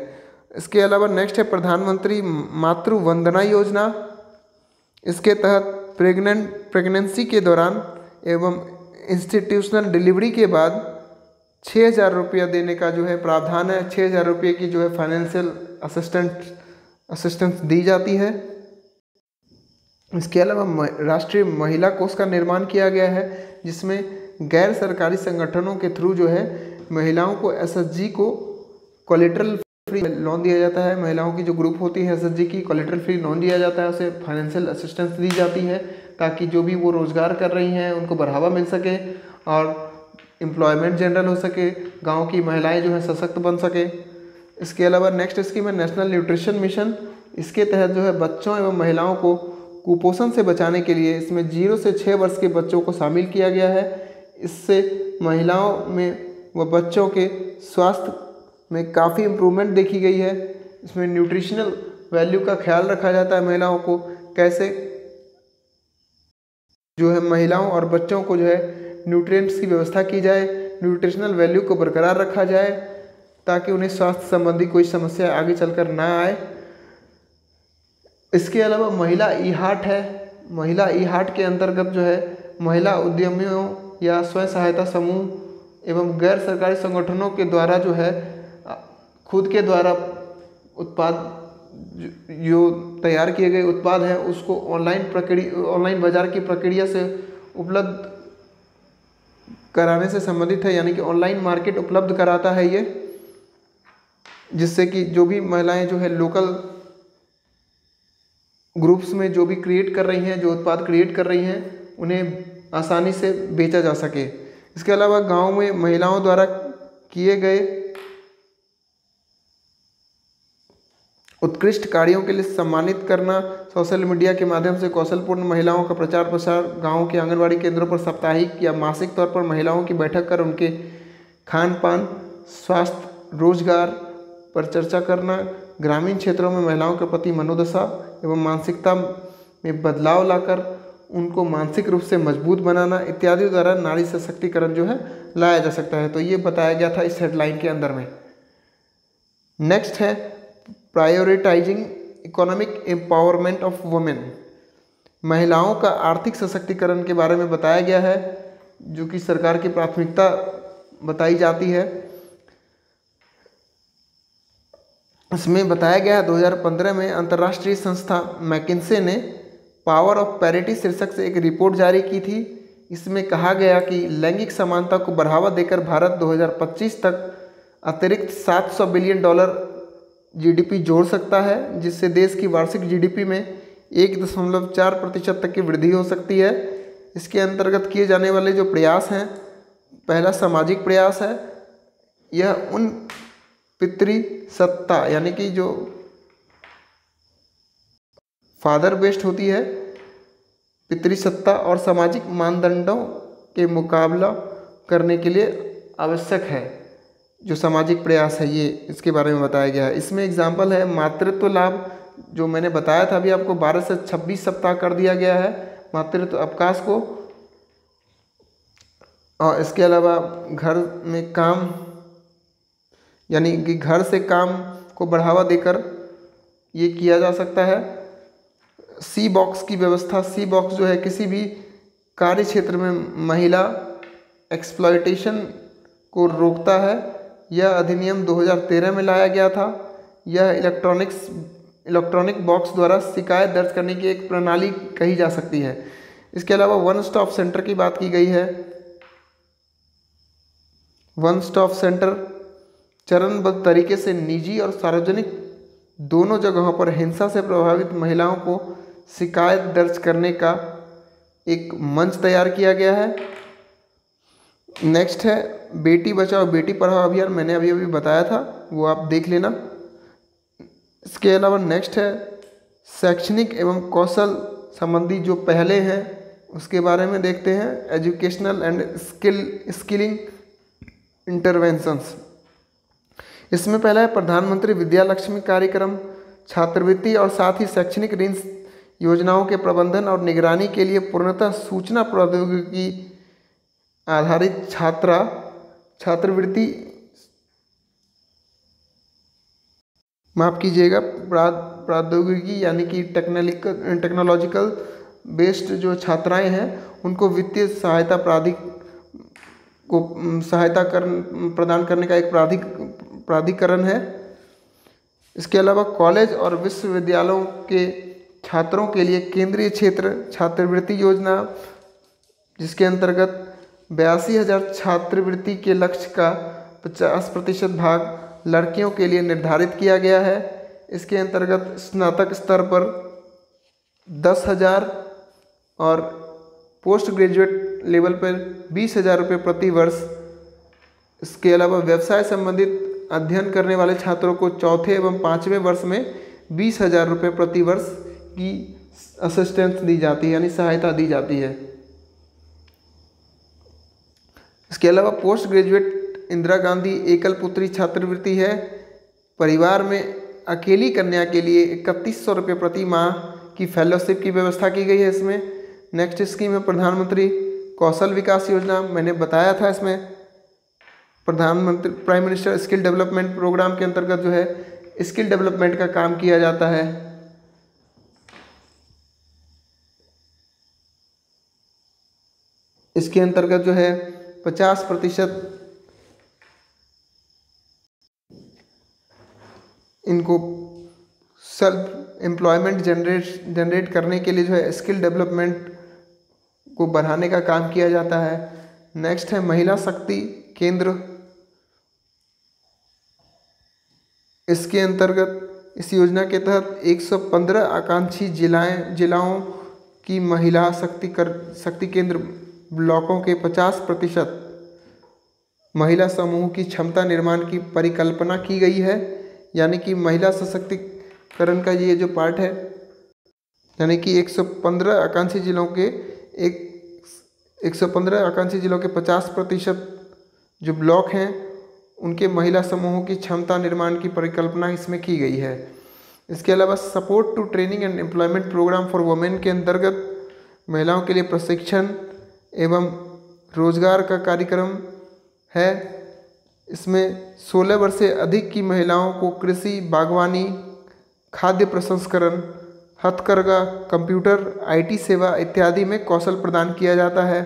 Speaker 1: इसके अलावा नेक्स्ट है प्रधानमंत्री मातृ वंदना योजना। इसके तहत प्रेगनेंसी के दौरान एवं इंस्टीट्यूशनल डिलीवरी के बाद 6,000 रुपया देने का जो है प्रावधान है। 6,000 रुपये की जो है फाइनेंशियल असिस्टेंस दी जाती है। इसके अलावा राष्ट्रीय महिला कोष का निर्माण किया गया है, जिसमें गैर सरकारी संगठनों के थ्रू जो है महिलाओं को एसएचजी को कोलेटरल फ्री लोन दिया जाता है। महिलाओं की जो ग्रुप होती है एसएचजी की, कोलेटरल फ्री लोन दिया जाता है, उसे फाइनेंशियल असिस्टेंस दी जाती है, ताकि जो भी वो रोज़गार कर रही हैं उनको बढ़ावा मिल सके और एम्प्लॉयमेंट जनरल हो सके, गांव की महिलाएं जो है सशक्त बन सके। इसके अलावा नेक्स्ट स्कीम है नेशनल न्यूट्रिशन मिशन। इसके तहत जो है बच्चों एवं महिलाओं को कुपोषण से बचाने के लिए इसमें 0 से 6 वर्ष के बच्चों को शामिल किया गया है। इससे महिलाओं में व बच्चों के स्वास्थ्य में काफ़ी इम्प्रूवमेंट देखी गई है। इसमें न्यूट्रिशनल वैल्यू का ख्याल रखा जाता है, महिलाओं को कैसे जो है महिलाओं और बच्चों को जो है न्यूट्रिएंट्स की व्यवस्था की जाए, न्यूट्रिशनल वैल्यू को बरकरार रखा जाए, ताकि उन्हें स्वास्थ्य संबंधी कोई समस्या आगे चलकर ना आए। इसके अलावा महिला ई हार्ट है। महिला ई हार्ट के अंतर्गत जो है महिला उद्यमियों या स्वयं सहायता समूह एवं गैर सरकारी संगठनों के द्वारा जो है खुद के द्वारा उत्पाद जो तैयार किए गए उत्पाद हैं उसको ऑनलाइन बाजार की प्रक्रिया से उपलब्ध कराने से संबंधित है, यानी कि ऑनलाइन मार्केट उपलब्ध कराता है ये, जिससे कि जो भी महिलाएं जो है लोकल ग्रुप्स में जो भी क्रिएट कर रही हैं, जो उत्पाद क्रिएट कर रही हैं, उन्हें आसानी से बेचा जा सके। इसके अलावा गांव में महिलाओं द्वारा किए गए उत्कृष्ट कार्यों के लिए सम्मानित करना, सोशल मीडिया के माध्यम से कौशलपूर्ण महिलाओं का प्रचार प्रसार, गाँव के आंगनबाड़ी केंद्रों पर साप्ताहिक या मासिक तौर पर महिलाओं की बैठक कर उनके खान पान, स्वास्थ्य, रोजगार पर चर्चा करना, ग्रामीण क्षेत्रों में महिलाओं के प्रति मनोदशा एवं मानसिकता में बदलाव लाकर उनको मानसिक रूप से मजबूत बनाना इत्यादि द्वारा नारी सशक्तिकरण जो है लाया जा सकता है। तो ये बताया गया था इस हेडलाइन के अंदर में। नेक्स्ट है prioritising economic empowerment of women. महिलाओं का आर्थिक सशक्तिकरण के बारे में बताया गया है, जो कि सरकार की प्राथमिकता बताई जाती है। इसमें बताया गया है 2015 में अंतर्राष्ट्रीय संस्था मैकिन्से ने पावर ऑफ पैरिटी शीर्षक से एक रिपोर्ट जारी की थी। इसमें कहा गया कि लैंगिक समानता को बढ़ावा देकर भारत 2025 तक अतिरिक्त $700 बिलियन जीडीपी जोड़ सकता है, जिससे देश की वार्षिक जीडीपी में 1.4% तक की वृद्धि हो सकती है। इसके अंतर्गत किए जाने वाले जो प्रयास हैं, पहला सामाजिक प्रयास है। यह उन पितृसत्ता यानी कि जो फादर बेस्ड होती है, पितृसत्ता और सामाजिक मानदंडों के मुकाबला करने के लिए आवश्यक है। जो सामाजिक प्रयास है ये इसके बारे में बताया गया है। इसमें एग्जाम्पल है मातृत्व लाभ, जो मैंने बताया था अभी आपको, 12 से 26 सप्ताह कर दिया गया है मातृत्व अवकाश को। और इसके अलावा घर में काम यानी कि घर से काम को बढ़ावा देकर ये किया जा सकता है। सी बॉक्स की व्यवस्था, सी बॉक्स जो है किसी भी कार्य क्षेत्र में महिला एक्सप्लॉयटेशन को रोकता है। यह अधिनियम 2013 में लाया गया था। यह इलेक्ट्रॉनिक बॉक्स द्वारा शिकायत दर्ज करने की एक प्रणाली कही जा सकती है। इसके अलावा वन स्टॉप सेंटर की बात की गई है। वन स्टॉप सेंटर चरणबद्ध तरीके से निजी और सार्वजनिक दोनों जगहों पर हिंसा से प्रभावित महिलाओं को शिकायत दर्ज करने का एक मंच तैयार किया गया है। नेक्स्ट है बेटी बचाओ बेटी पढ़ाओ अभियान, मैंने अभी अभी बताया था, वो आप देख लेना। इसके अलावा नेक्स्ट है शैक्षणिक एवं कौशल संबंधी जो पहले हैं उसके बारे में देखते हैं। Educational and skilling interventions. इसमें पहला है प्रधानमंत्री विद्या लक्ष्मी कार्यक्रम, छात्रवृत्ति और साथ ही शैक्षणिक ऋण योजनाओं के प्रबंधन और निगरानी के लिए पूर्णतः सूचना प्रौद्योगिकी आधारित छात्रवृत्ति, माफ कीजिएगा, प्रौद्योगिकी यानी कि टेक्नोलॉजिकल बेस्ड जो छात्राएं हैं उनको वित्तीय सहायता प्रदान करने का एक प्राधिकरण है। इसके अलावा कॉलेज और विश्वविद्यालयों के छात्रों के लिए केंद्रीय क्षेत्र छात्रवृत्ति योजना, जिसके अंतर्गत 82,000 छात्रवृत्ति के लक्ष्य का 50% भाग लड़कियों के लिए निर्धारित किया गया है। इसके अंतर्गत स्नातक स्तर पर 10,000 और पोस्ट ग्रेजुएट लेवल पर 20,000 रुपये प्रति वर्ष। इसके अलावा व्यवसाय संबंधित अध्ययन करने वाले छात्रों को चौथे एवं 5वें वर्ष में 20,000 रुपये प्रति वर्ष की असिस्टेंस दी जाती है, यानी सहायता दी जाती है। इसके अलावा पोस्ट ग्रेजुएट इंदिरा गांधी एकल पुत्री छात्रवृत्ति है। परिवार में अकेली कन्या के लिए 3100 रुपये प्रति माह की फेलोशिप की व्यवस्था की गई है इसमें। नेक्स्ट स्कीम है प्रधानमंत्री कौशल विकास योजना, मैंने बताया था इसमें प्रधानमंत्री prime minister skill development programme के अंतर्गत जो है स्किल डेवलपमेंट का काम किया जाता है। इसके अंतर्गत जो है 50% इनको सेल्फ एम्प्लॉयमेंट जनरेट करने के लिए जो है स्किल डेवलपमेंट को बढ़ाने का काम किया जाता है। नेक्स्ट है महिला शक्ति केंद्र। इसके अंतर्गत इस योजना के तहत 115 आकांक्षी जिलाओं की महिला शक्ति केंद्र ब्लॉकों के 50% महिला समूह की क्षमता निर्माण की परिकल्पना की गई है। यानी कि महिला सशक्तिकरण का ये जो पार्ट है, यानी कि 115 आकांक्षी जिलों के 50% जो ब्लॉक हैं उनके महिला समूहों की क्षमता निर्माण की परिकल्पना इसमें की गई है। इसके अलावा support to training and employment programme for women के अंतर्गत महिलाओं के लिए प्रशिक्षण एवं रोजगार का कार्यक्रम है। इसमें 16 वर्ष से अधिक की महिलाओं को कृषि, बागवानी, खाद्य प्रसंस्करण, हथकरघा, कंप्यूटर, IT सेवा इत्यादि में कौशल प्रदान किया जाता है।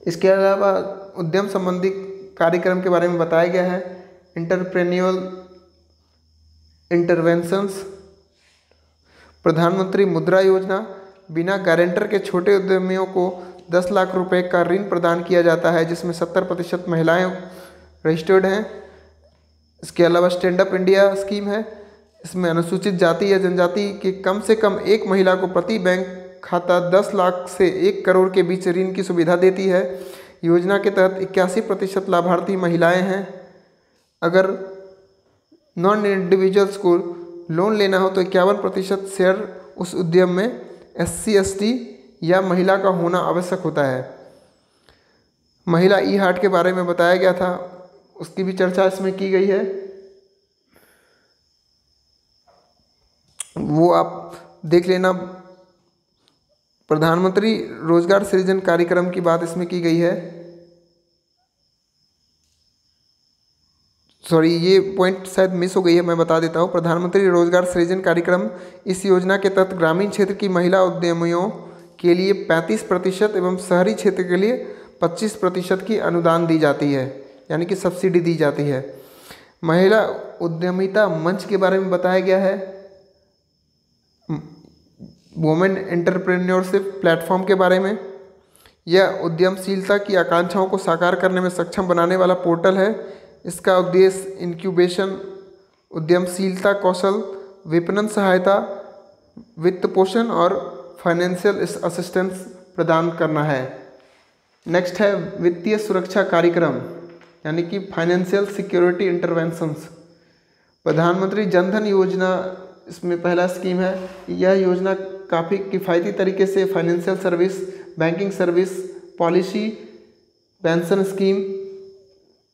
Speaker 1: इसके अलावा उद्यम संबंधी कार्यक्रम के बारे में बताया गया है। एंटरप्रेन्योरल इंटरवेंशंस, प्रधानमंत्री मुद्रा योजना, बिना गारंटर के छोटे उद्यमियों को 10 लाख रुपए का ऋण प्रदान किया जाता है, जिसमें 70% महिलाएं रजिस्टर्ड हैं। इसके अलावा स्टैंड अप इंडिया स्कीम है। इसमें अनुसूचित जाति या जनजाति के कम से कम एक महिला को प्रति बैंक खाता 10 लाख से 1 करोड़ के बीच ऋण की सुविधा देती है। योजना के तहत 81% लाभार्थी महिलाएं हैं। अगर नॉन इंडिविजुअल्स को लोन लेना हो तो 51% शेयर उस उद्यम में SC ST या महिला का होना आवश्यक होता है। महिला ई-हाट के बारे में बताया गया था, उसकी भी चर्चा इसमें की गई है, वो आप देख लेना। प्रधानमंत्री रोजगार सृजन कार्यक्रम की बात इसमें की गई है। सॉरी, ये पॉइंट शायद मिस हो गई है, मैं बता देता हूँ। प्रधानमंत्री रोजगार सृजन कार्यक्रम, इस योजना के तहत ग्रामीण क्षेत्र की महिला उद्यमियों के लिए 35% एवं शहरी क्षेत्र के लिए 25% की अनुदान दी जाती है, यानी कि सब्सिडी दी जाती है। महिला उद्यमिता मंच के बारे में बताया गया है। वुमेन एंटरप्रेन्योरशिप प्लेटफॉर्म के बारे में, यह उद्यमशीलता की आकांक्षाओं को साकार करने में सक्षम बनाने वाला पोर्टल है। इसका उद्देश्य इंक्यूबेशन, उद्यमशीलता कौशल, विपणन सहायता, वित्त पोषण और फाइनेंशियल असिस्टेंस प्रदान करना है। नेक्स्ट है वित्तीय सुरक्षा कार्यक्रम यानी कि फाइनेंशियल सिक्योरिटी इंटरवेंशंस। प्रधानमंत्री जनधन योजना इसमें पहला स्कीम है। यह योजना काफ़ी किफ़ायती तरीके से financial service, banking service, policy, pension scheme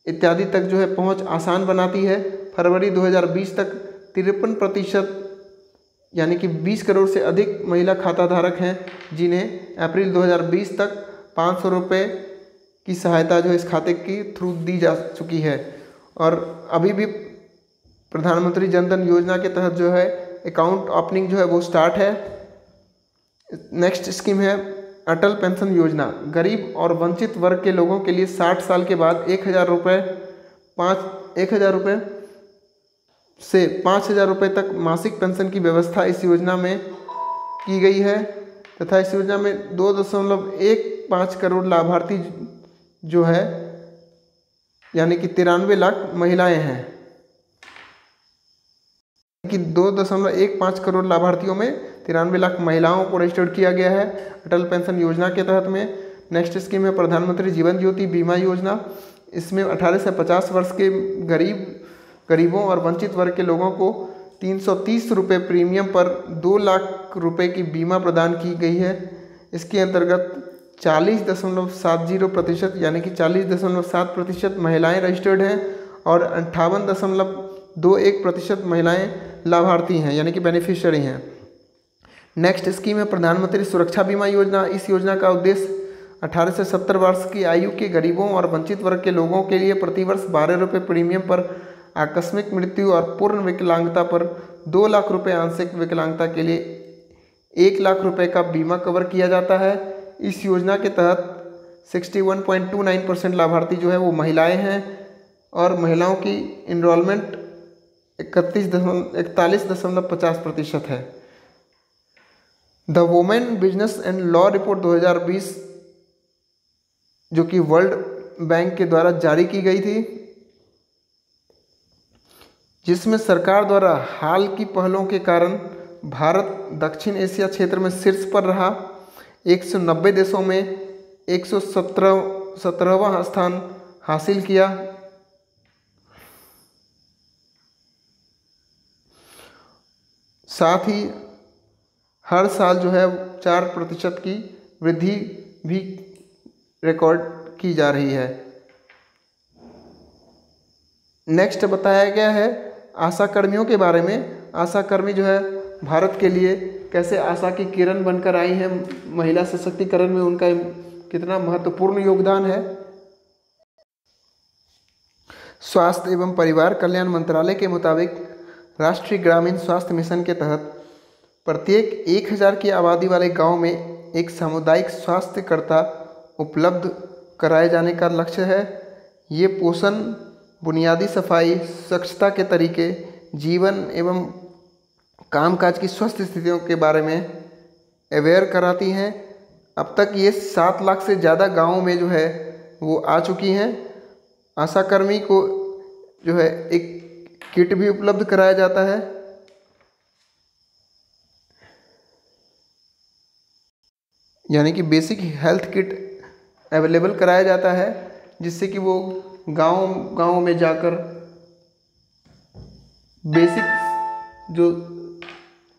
Speaker 1: इत्यादि तक जो है पहुंच आसान बनाती है। फरवरी 2020 तक 53% यानी कि 20 करोड़ से अधिक महिला खाता धारक हैं, जिन्हें अप्रैल 2020 तक 500 रुपये की सहायता जो है इस खाते की थ्रू दी जा चुकी है। और अभी भी प्रधानमंत्री जनधन योजना के तहत जो है अकाउंट ओपनिंग जो है वो स्टार्ट है। नेक्स्ट स्कीम है अटल पेंशन योजना। गरीब और वंचित वर्ग के लोगों के लिए 60 साल के बाद 1,000 रुपये से 5,000 रुपये तक मासिक पेंशन की व्यवस्था इस योजना में की गई है तथा इस योजना में 2.15 करोड़ लाभार्थी जो है यानी कि 93 लाख महिलाएं हैं कि 2.15 करोड़ लाभार्थियों में 93 लाख महिलाओं को रजिस्टर्ड किया गया है अटल पेंशन योजना के तहत में। नेक्स्ट स्कीम है प्रधानमंत्री जीवन ज्योति बीमा योजना। इसमें 18 से 50 वर्ष के गरीबों और वंचित वर्ग के लोगों को 330 रुपये प्रीमियम पर 2 लाख रुपए की बीमा प्रदान की गई है। इसके अंतर्गत 40.70% यानी कि 40.7% महिलाएं रजिस्टर्ड हैं और 58.21% महिलाएं लाभार्थी हैं यानी कि बेनिफिशियरी हैं। नेक्स्ट स्कीम है प्रधानमंत्री सुरक्षा बीमा योजना। इस योजना का उद्देश्य 18 से 70 वर्ष की आयु के गरीबों और वंचित वर्ग के लोगों के लिए प्रतिवर्ष 12 रुपये प्रीमियम पर आकस्मिक मृत्यु और पूर्ण विकलांगता पर 2 लाख रुपये, आंशिक विकलांगता के लिए 1 लाख रुपये का बीमा कवर किया जाता है। इस योजना के तहत 61.29% लाभार्थी जो है वो महिलाएं हैं और महिलाओं की इनरोलमेंट 41.50% है। The women business and law report 2020 जो कि वर्ल्ड बैंक के द्वारा जारी की गई थी, जिसमें सरकार द्वारा हाल की पहलों के कारण भारत दक्षिण एशिया क्षेत्र में शीर्ष पर रहा। 190 देशों में 117वां स्थान हासिल किया। साथ ही हर साल जो है 4% की वृद्धि भी रिकॉर्ड की जा रही है। नेक्स्ट बताया गया है आशा कर्मियों के बारे में। आशा कर्मी जो है भारत के लिए कैसे आशा की किरण बनकर आई हैं, महिला सशक्तिकरण में उनका कितना महत्वपूर्ण योगदान है। स्वास्थ्य एवं परिवार कल्याण मंत्रालय के मुताबिक राष्ट्रीय ग्रामीण स्वास्थ्य मिशन के तहत प्रत्येक 1,000 की आबादी वाले गांव में एक सामुदायिक स्वास्थ्यकर्ता उपलब्ध कराए जाने का लक्ष्य है। ये पोषण, बुनियादी सफाई, स्वच्छता के तरीके, जीवन एवं कामकाज की स्वस्थ स्थितियों के बारे में अवेयर कराती हैं। अब तक ये 7 लाख से ज़्यादा गाँवों में जो है वो आ चुकी हैं। आशाकर्मी को जो है एक किट भी उपलब्ध कराया जाता है। यानी कि बेसिक हेल्थ किट अवेलेबल कराया जाता है, जिससे कि वो गाँव में जाकर बेसिक जो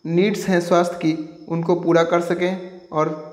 Speaker 1: नीड्स हैं स्वास्थ्य की उनको पूरा कर सकें। और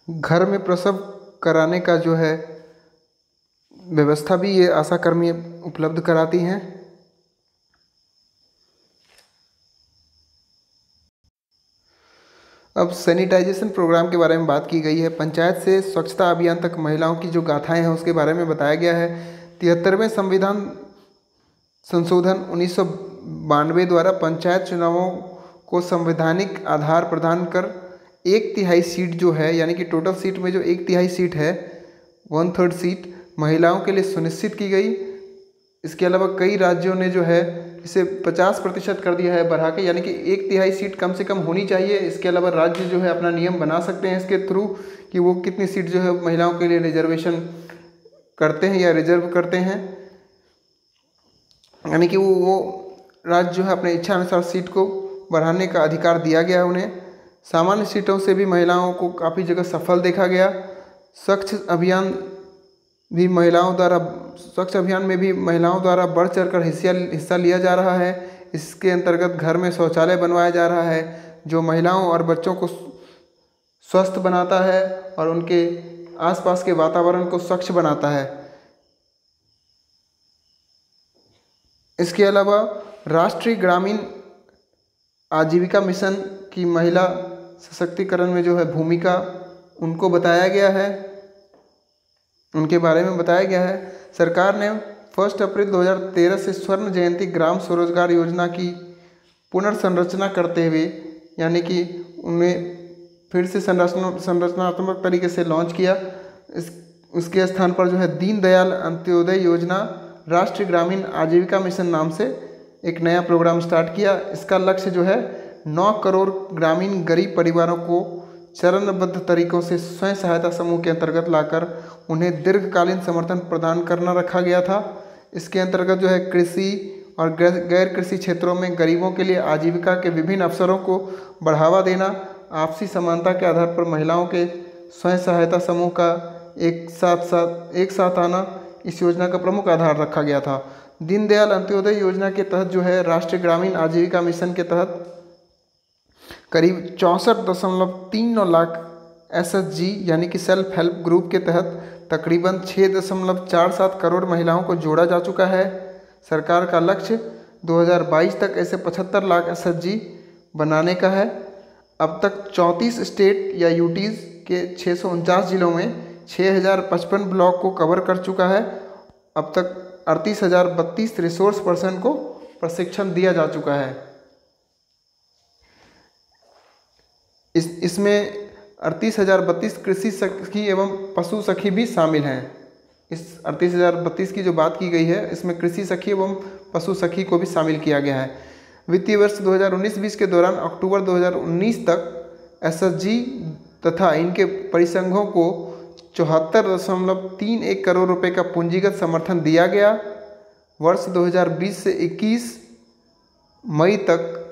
Speaker 1: घर में प्रसव कराने का जो है व्यवस्था भी ये आशा कर्मी उपलब्ध कराती हैं। अब सैनिटाइजेशन प्रोग्राम के बारे में बात की गई है। पंचायत से स्वच्छता अभियान तक महिलाओं की जो गाथाएं हैं उसके बारे में बताया गया है। 73वें संविधान संशोधन 1992 द्वारा पंचायत चुनावों को संवैधानिक आधार प्रदान कर 1/3 सीट जो है, यानी कि टोटल सीट में जो 1/3 सीट है, 1/3 सीट महिलाओं के लिए सुनिश्चित की गई। इसके अलावा कई राज्यों ने जो है इसे 50% कर दिया है बढ़ा के, यानी कि 1/3 सीट कम से कम होनी चाहिए। इसके अलावा राज्य जो है अपना नियम बना सकते हैं इसके थ्रू कि वो कितनी सीट जो है महिलाओं के लिए रिजर्वेशन करते हैं या रिजर्व करते हैं, यानी कि वो राज्य जो है अपने इच्छा अनुसार सीट को बढ़ाने का अधिकार दिया गया है उन्हें। सामान्य सीटों से भी महिलाओं को काफ़ी जगह सफल देखा गया। स्वच्छ अभियान में भी महिलाओं द्वारा बढ़ चढ़कर हिस्सा लिया जा रहा है। इसके अंतर्गत घर में शौचालय बनवाया जा रहा है जो महिलाओं और बच्चों को स्वस्थ बनाता है और उनके आसपास के वातावरण को स्वच्छ बनाता है। इसके अलावा राष्ट्रीय ग्रामीण आजीविका मिशन की महिला सशक्तिकरण में जो है भूमिका उनको बताया गया है, उनके बारे में बताया गया है। सरकार ने 1 अप्रैल 2013 से स्वर्ण जयंती ग्राम स्वरोजगार योजना की पुनर्संरचना करते हुए, यानी कि उन्हें फिर से संरचनात्मक तरीके से लॉन्च किया। उसके स्थान पर जो है दीनदयाल अंत्योदय योजना राष्ट्रीय ग्रामीण आजीविका मिशन नाम से एक नया प्रोग्राम स्टार्ट किया। इसका लक्ष्य जो है 9 करोड़ ग्रामीण गरीब परिवारों को चरणबद्ध तरीकों से स्वयं सहायता समूह के अंतर्गत लाकर उन्हें दीर्घकालीन समर्थन प्रदान करना रखा गया था। इसके अंतर्गत जो है कृषि और गैर कृषि क्षेत्रों में गरीबों के लिए आजीविका के विभिन्न अवसरों को बढ़ावा देना, आपसी समानता के आधार पर महिलाओं के स्वयं सहायता समूह का एक साथ आना इस योजना का प्रमुख आधार रखा गया था। दीनदयाल अंत्योदय योजना के तहत जो है राष्ट्रीय ग्रामीण आजीविका मिशन के तहत करीब 64.39 लाख SHG यानी कि सेल्फ हेल्प ग्रुप के तहत तकरीबन 6.47 करोड़ महिलाओं को जोड़ा जा चुका है। सरकार का लक्ष्य 2022 तक ऐसे 75 लाख SHG बनाने का है। अब तक 34 स्टेट या यूटीज़ के 649 जिलों में 6055 ब्लॉक को कवर कर चुका है। अब तक 38,032 रिसोर्स पर्सन को प्रशिक्षण दिया जा चुका है। इसमें 38,032 कृषि सखी एवं पशु सखी भी शामिल हैं। इस 38,032 की जो बात की गई है इसमें कृषि सखी एवं पशु सखी को भी शामिल किया गया है। वित्तीय वर्ष 2019-20 के दौरान अक्टूबर 2019 तक SHG तथा इनके परिसंघों को 74.31 करोड़ रुपए का पूंजीगत समर्थन दिया गया। वर्ष 2020 से 21 मई तक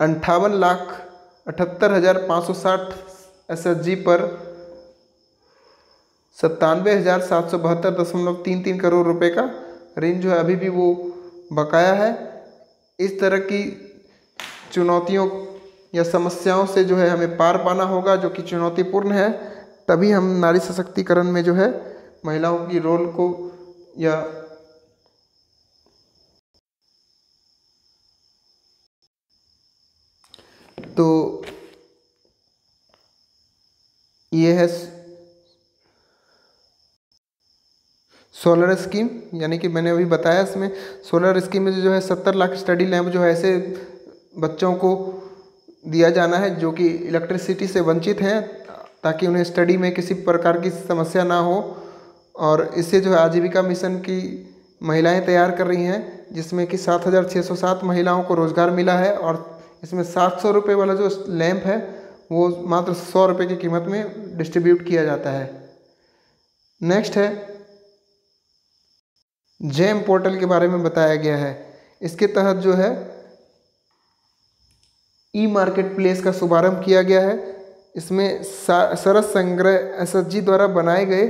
Speaker 1: 58,78,560 SHG पर 97,772.33 करोड़ रुपए का ऋण जो है अभी भी वो बकाया है। इस तरह की चुनौतियों या समस्याओं से जो है हमें पार पाना होगा जो कि चुनौतीपूर्ण है, तभी हम नारी सशक्तिकरण में जो है महिलाओं की रोल को या तो ये है सोलर स्कीम, यानी कि मैंने अभी बताया इसमें सोलर स्कीम में जो है 70 लाख स्टडी लैंप जो है ऐसे बच्चों को दिया जाना है जो कि इलेक्ट्रिसिटी से वंचित हैं, ताकि उन्हें स्टडी में किसी प्रकार की समस्या ना हो। और इससे जो है आजीविका मिशन की महिलाएं तैयार कर रही हैं, जिसमें कि 7,607 महिलाओं को रोज़गार मिला है। और इसमें 700 रुपये वाला जो लैंप है वो मात्र 100 रुपये की कीमत में डिस्ट्रीब्यूट किया जाता है। नेक्स्ट है जेम पोर्टल के बारे में बताया गया है। इसके तहत जो है ई मार्केट प्लेस का शुभारंभ किया गया है। इसमें सरस संग्रह SHG द्वारा बनाए गए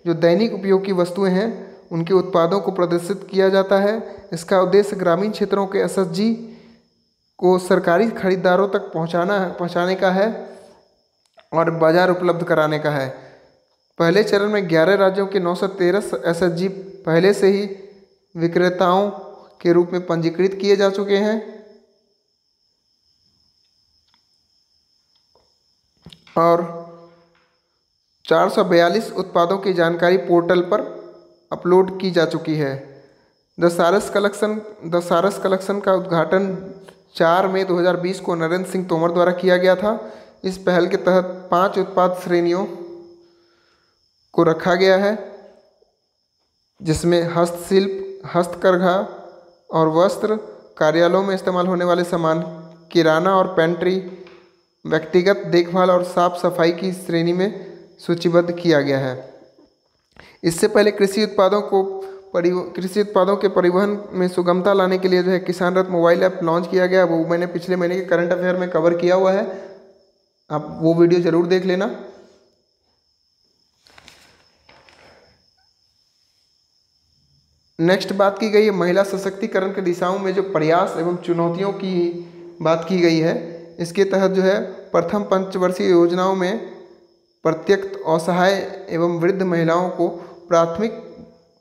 Speaker 1: जो दैनिक उपयोग की वस्तुएं हैं उनके उत्पादों को प्रदर्शित किया जाता है। इसका उद्देश्य ग्रामीण क्षेत्रों के SHG को सरकारी खरीदारों तक पहुंचाने का है और बाजार उपलब्ध कराने का है। पहले चरण में 11 राज्यों के 913 एसएचजी पहले से ही विक्रेताओं के रूप में पंजीकृत किए जा चुके हैं और 442 उत्पादों की जानकारी पोर्टल पर अपलोड की जा चुकी है। द सारस कलेक्शन का उद्घाटन 4 मई 2020 को नरेंद्र सिंह तोमर द्वारा किया गया था। इस पहल के तहत 5 उत्पाद श्रेणियों को रखा गया है, जिसमें हस्तशिल्प, हस्तकरघा और वस्त्र, कार्यालयों में इस्तेमाल होने वाले सामान, किराना और पेंट्री, व्यक्तिगत देखभाल और साफ सफाई की श्रेणी में सूचीबद्ध किया गया है। इससे पहले कृषि उत्पादों के परिवहन में सुगमता लाने के लिए जो है किसान रथ मोबाइल ऐप लॉन्च किया गया। वो मैंने पिछले महीने के करंट अफेयर में कवर किया हुआ है, आप वो वीडियो ज़रूर देख लेना। नेक्स्ट बात की गई है महिला सशक्तिकरण की दिशाओं में जो प्रयास एवं चुनौतियों की बात की गई है। इसके तहत जो है प्रथम पंचवर्षीय योजनाओं में प्रत्यक्ष असहाय एवं वृद्ध महिलाओं को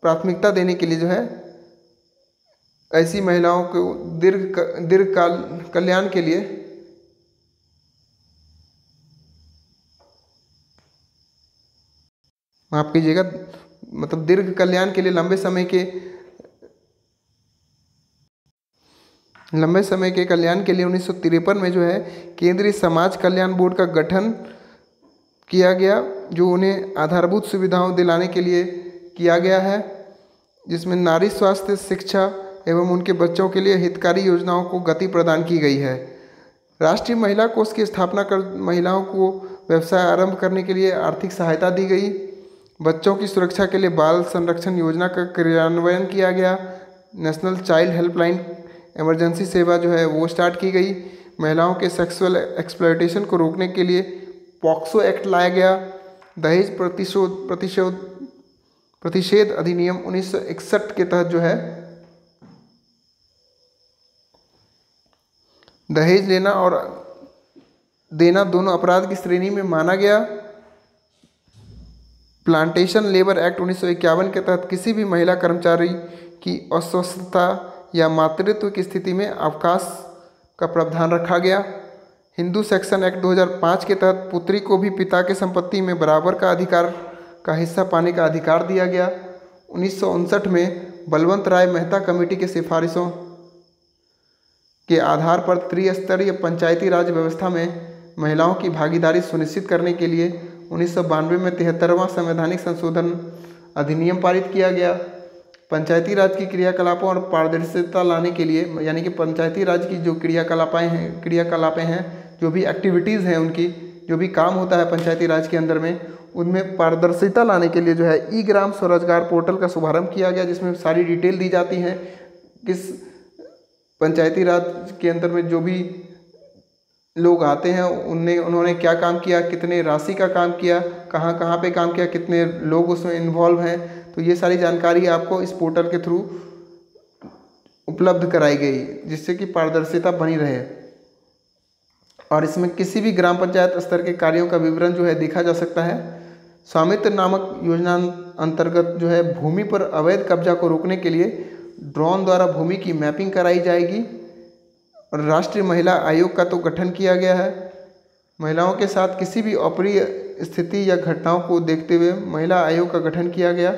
Speaker 1: प्राथमिकता देने के लिए जो है ऐसी महिलाओं को दीर्घकाल कल्याण के लिए माफ कीजिएगा, मतलब दीर्घ कल्याण के लिए लंबे समय के कल्याण के लिए 1953 में जो है केंद्रीय समाज कल्याण बोर्ड का गठन किया गया, जो उन्हें आधारभूत सुविधाओं दिलाने के लिए किया गया है, जिसमें नारी स्वास्थ्य, शिक्षा एवं उनके बच्चों के लिए हितकारी योजनाओं को गति प्रदान की गई है। राष्ट्रीय महिला कोष की स्थापना कर महिलाओं को व्यवसाय आरंभ करने के लिए आर्थिक सहायता दी गई। बच्चों की सुरक्षा के लिए बाल संरक्षण योजना का क्रियान्वयन किया गया। नेशनल चाइल्ड हेल्पलाइन इमरजेंसी सेवा जो है वो स्टार्ट की गई। महिलाओं के सेक्सुअल एक्सप्लॉयटेशन को रोकने के लिए पॉक्सो एक्ट लाया गया। दहेज प्रतिषेध अधिनियम 1961 के तहत जो है दहेज लेना और देना दोनों अपराध की श्रेणी में माना गया। प्लांटेशन लेबर एक्ट 1951 के तहत किसी भी महिला कर्मचारी की अस्वस्थता या मातृत्व की स्थिति में अवकाश का प्रावधान रखा गया। हिंदू सेक्शन एक्ट 2005 के तहत पुत्री को भी पिता के संपत्ति में बराबर का अधिकार का हिस्सा पाने का अधिकार दिया गया। 1959 में बलवंत राय मेहता कमेटी के सिफारिशों के आधार पर त्रिस्तरीय पंचायती राज व्यवस्था में महिलाओं की भागीदारी सुनिश्चित करने के लिए 1992 में 73वां संवैधानिक संशोधन अधिनियम पारित किया गया। पंचायती राज की क्रियाकलापों और पारदर्शिता लाने के लिए, यानी कि पंचायती राज की जो क्रियाकलापें हैं, जो भी एक्टिविटीज़ हैं, उनकी जो भी काम होता है पंचायती राज के अंदर में, उनमें पारदर्शिता लाने के लिए जो है ई ग्राम स्वरोजगार पोर्टल का शुभारंभ किया गया, जिसमें सारी डिटेल दी जाती हैं किस पंचायती राज के अंदर में जो भी लोग आते हैं उन्होंने क्या काम किया, कितने राशि का काम किया, कहाँ कहाँ पे काम किया, कितने लोग उसमें इन्वॉल्व हैं। तो ये सारी जानकारी आपको इस पोर्टल के थ्रू उपलब्ध कराई गई, जिससे कि पारदर्शिता बनी रहे। और इसमें किसी भी ग्राम पंचायत स्तर के कार्यों का विवरण जो है देखा जा सकता है। स्वामित्व नामक योजना अंतर्गत जो है भूमि पर अवैध कब्जा को रोकने के लिए ड्रोन द्वारा भूमि की मैपिंग कराई जाएगी। और राष्ट्रीय महिला आयोग का तो गठन किया गया है। महिलाओं के साथ किसी भी अप्रिय स्थिति या घटनाओं को देखते हुए महिला आयोग का गठन किया गया,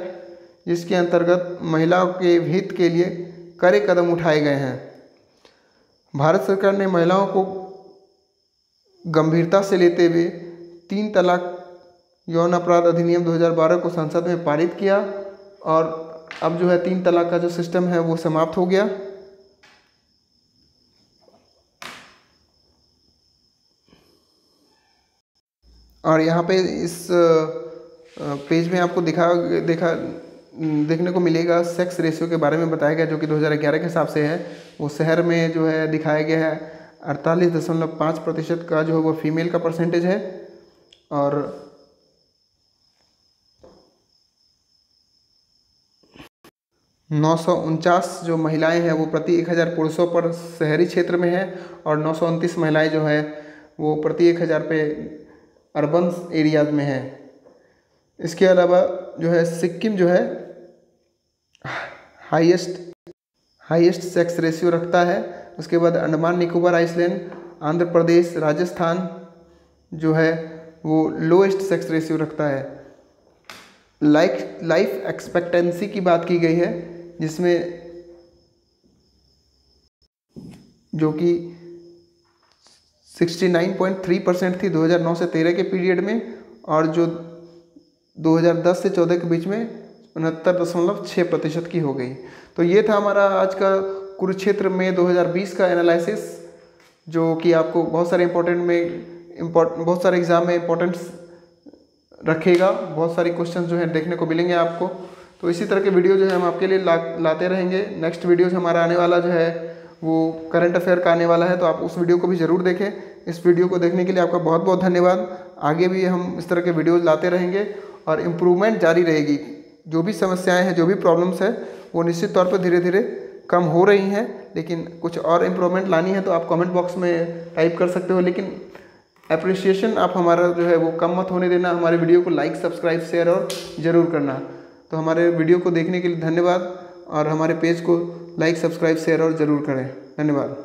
Speaker 1: जिसके अंतर्गत महिलाओं के हित के लिए कड़े कदम उठाए गए हैं। भारत सरकार ने महिलाओं को गंभीरता से लेते हुए 3 तलाक यौन अपराध अधिनियम 2012 को संसद में पारित किया और अब जो है 3 तलाक का जो सिस्टम है वो समाप्त हो गया। और यहाँ पे इस पेज में आपको देखने को मिलेगा सेक्स रेशियो के बारे में बताया गया, जो कि 2011 के हिसाब से है। वो शहर में जो है दिखाया गया है 48.5% का जो है वो फीमेल का परसेंटेज है। और 949 जो महिलाएं हैं वो प्रति 1000 पुरुषों पर शहरी क्षेत्र में है, और 929 महिलाएं जो है वो प्रति 1000 पे अर्बन एरियाज में है। इसके अलावा जो है सिक्किम जो है हाईएस्ट सेक्स रेशियो रखता है। उसके बाद अंडमान निकोबार आइसलैंड, आंध्र प्रदेश, राजस्थान जो है वो लोएस्ट सेक्स रेशियो रखता है। लाइफ एक्सपेक्टेंसी की बात की गई है, जिसमें जो कि 69.3% थी 2009 से 13 के पीरियड में, और जो 2010 से 14 के बीच में 69.6% की हो गई। तो ये था हमारा आज का कुरुक्षेत्र में 2020 का एनालिसिस, जो कि आपको बहुत सारे बहुत सारे एग्जाम में इम्पोर्टेंस रखेगा। बहुत सारी क्वेश्चन जो है देखने को मिलेंगे आपको। तो इसी तरह के वीडियो जो है हम आपके लिए लाते रहेंगे। नेक्स्ट वीडियो हमारा आने वाला जो है वो करंट अफेयर का आने वाला है, तो आप उस वीडियो को भी ज़रूर देखें। इस वीडियो को देखने के लिए आपका बहुत बहुत धन्यवाद। आगे भी हम इस तरह के वीडियोज़ लाते रहेंगे और इम्प्रूवमेंट जारी रहेगी। जो भी समस्याएं हैं, जो भी प्रॉब्लम्स है, वो निश्चित तौर पर धीरे धीरे कम हो रही हैं, लेकिन कुछ और इम्प्रूवमेंट लानी है तो आप कमेंट बॉक्स में टाइप कर सकते हो। लेकिन अप्रिसिएशन आप हमारा जो है वो कम मत होने देना। हमारे वीडियो को लाइक, सब्सक्राइब, शेयर और ज़रूर करना। तो हमारे वीडियो को देखने के लिए धन्यवाद, और हमारे पेज को लाइक, सब्सक्राइब, शेयर और ज़रूर करें। धन्यवाद।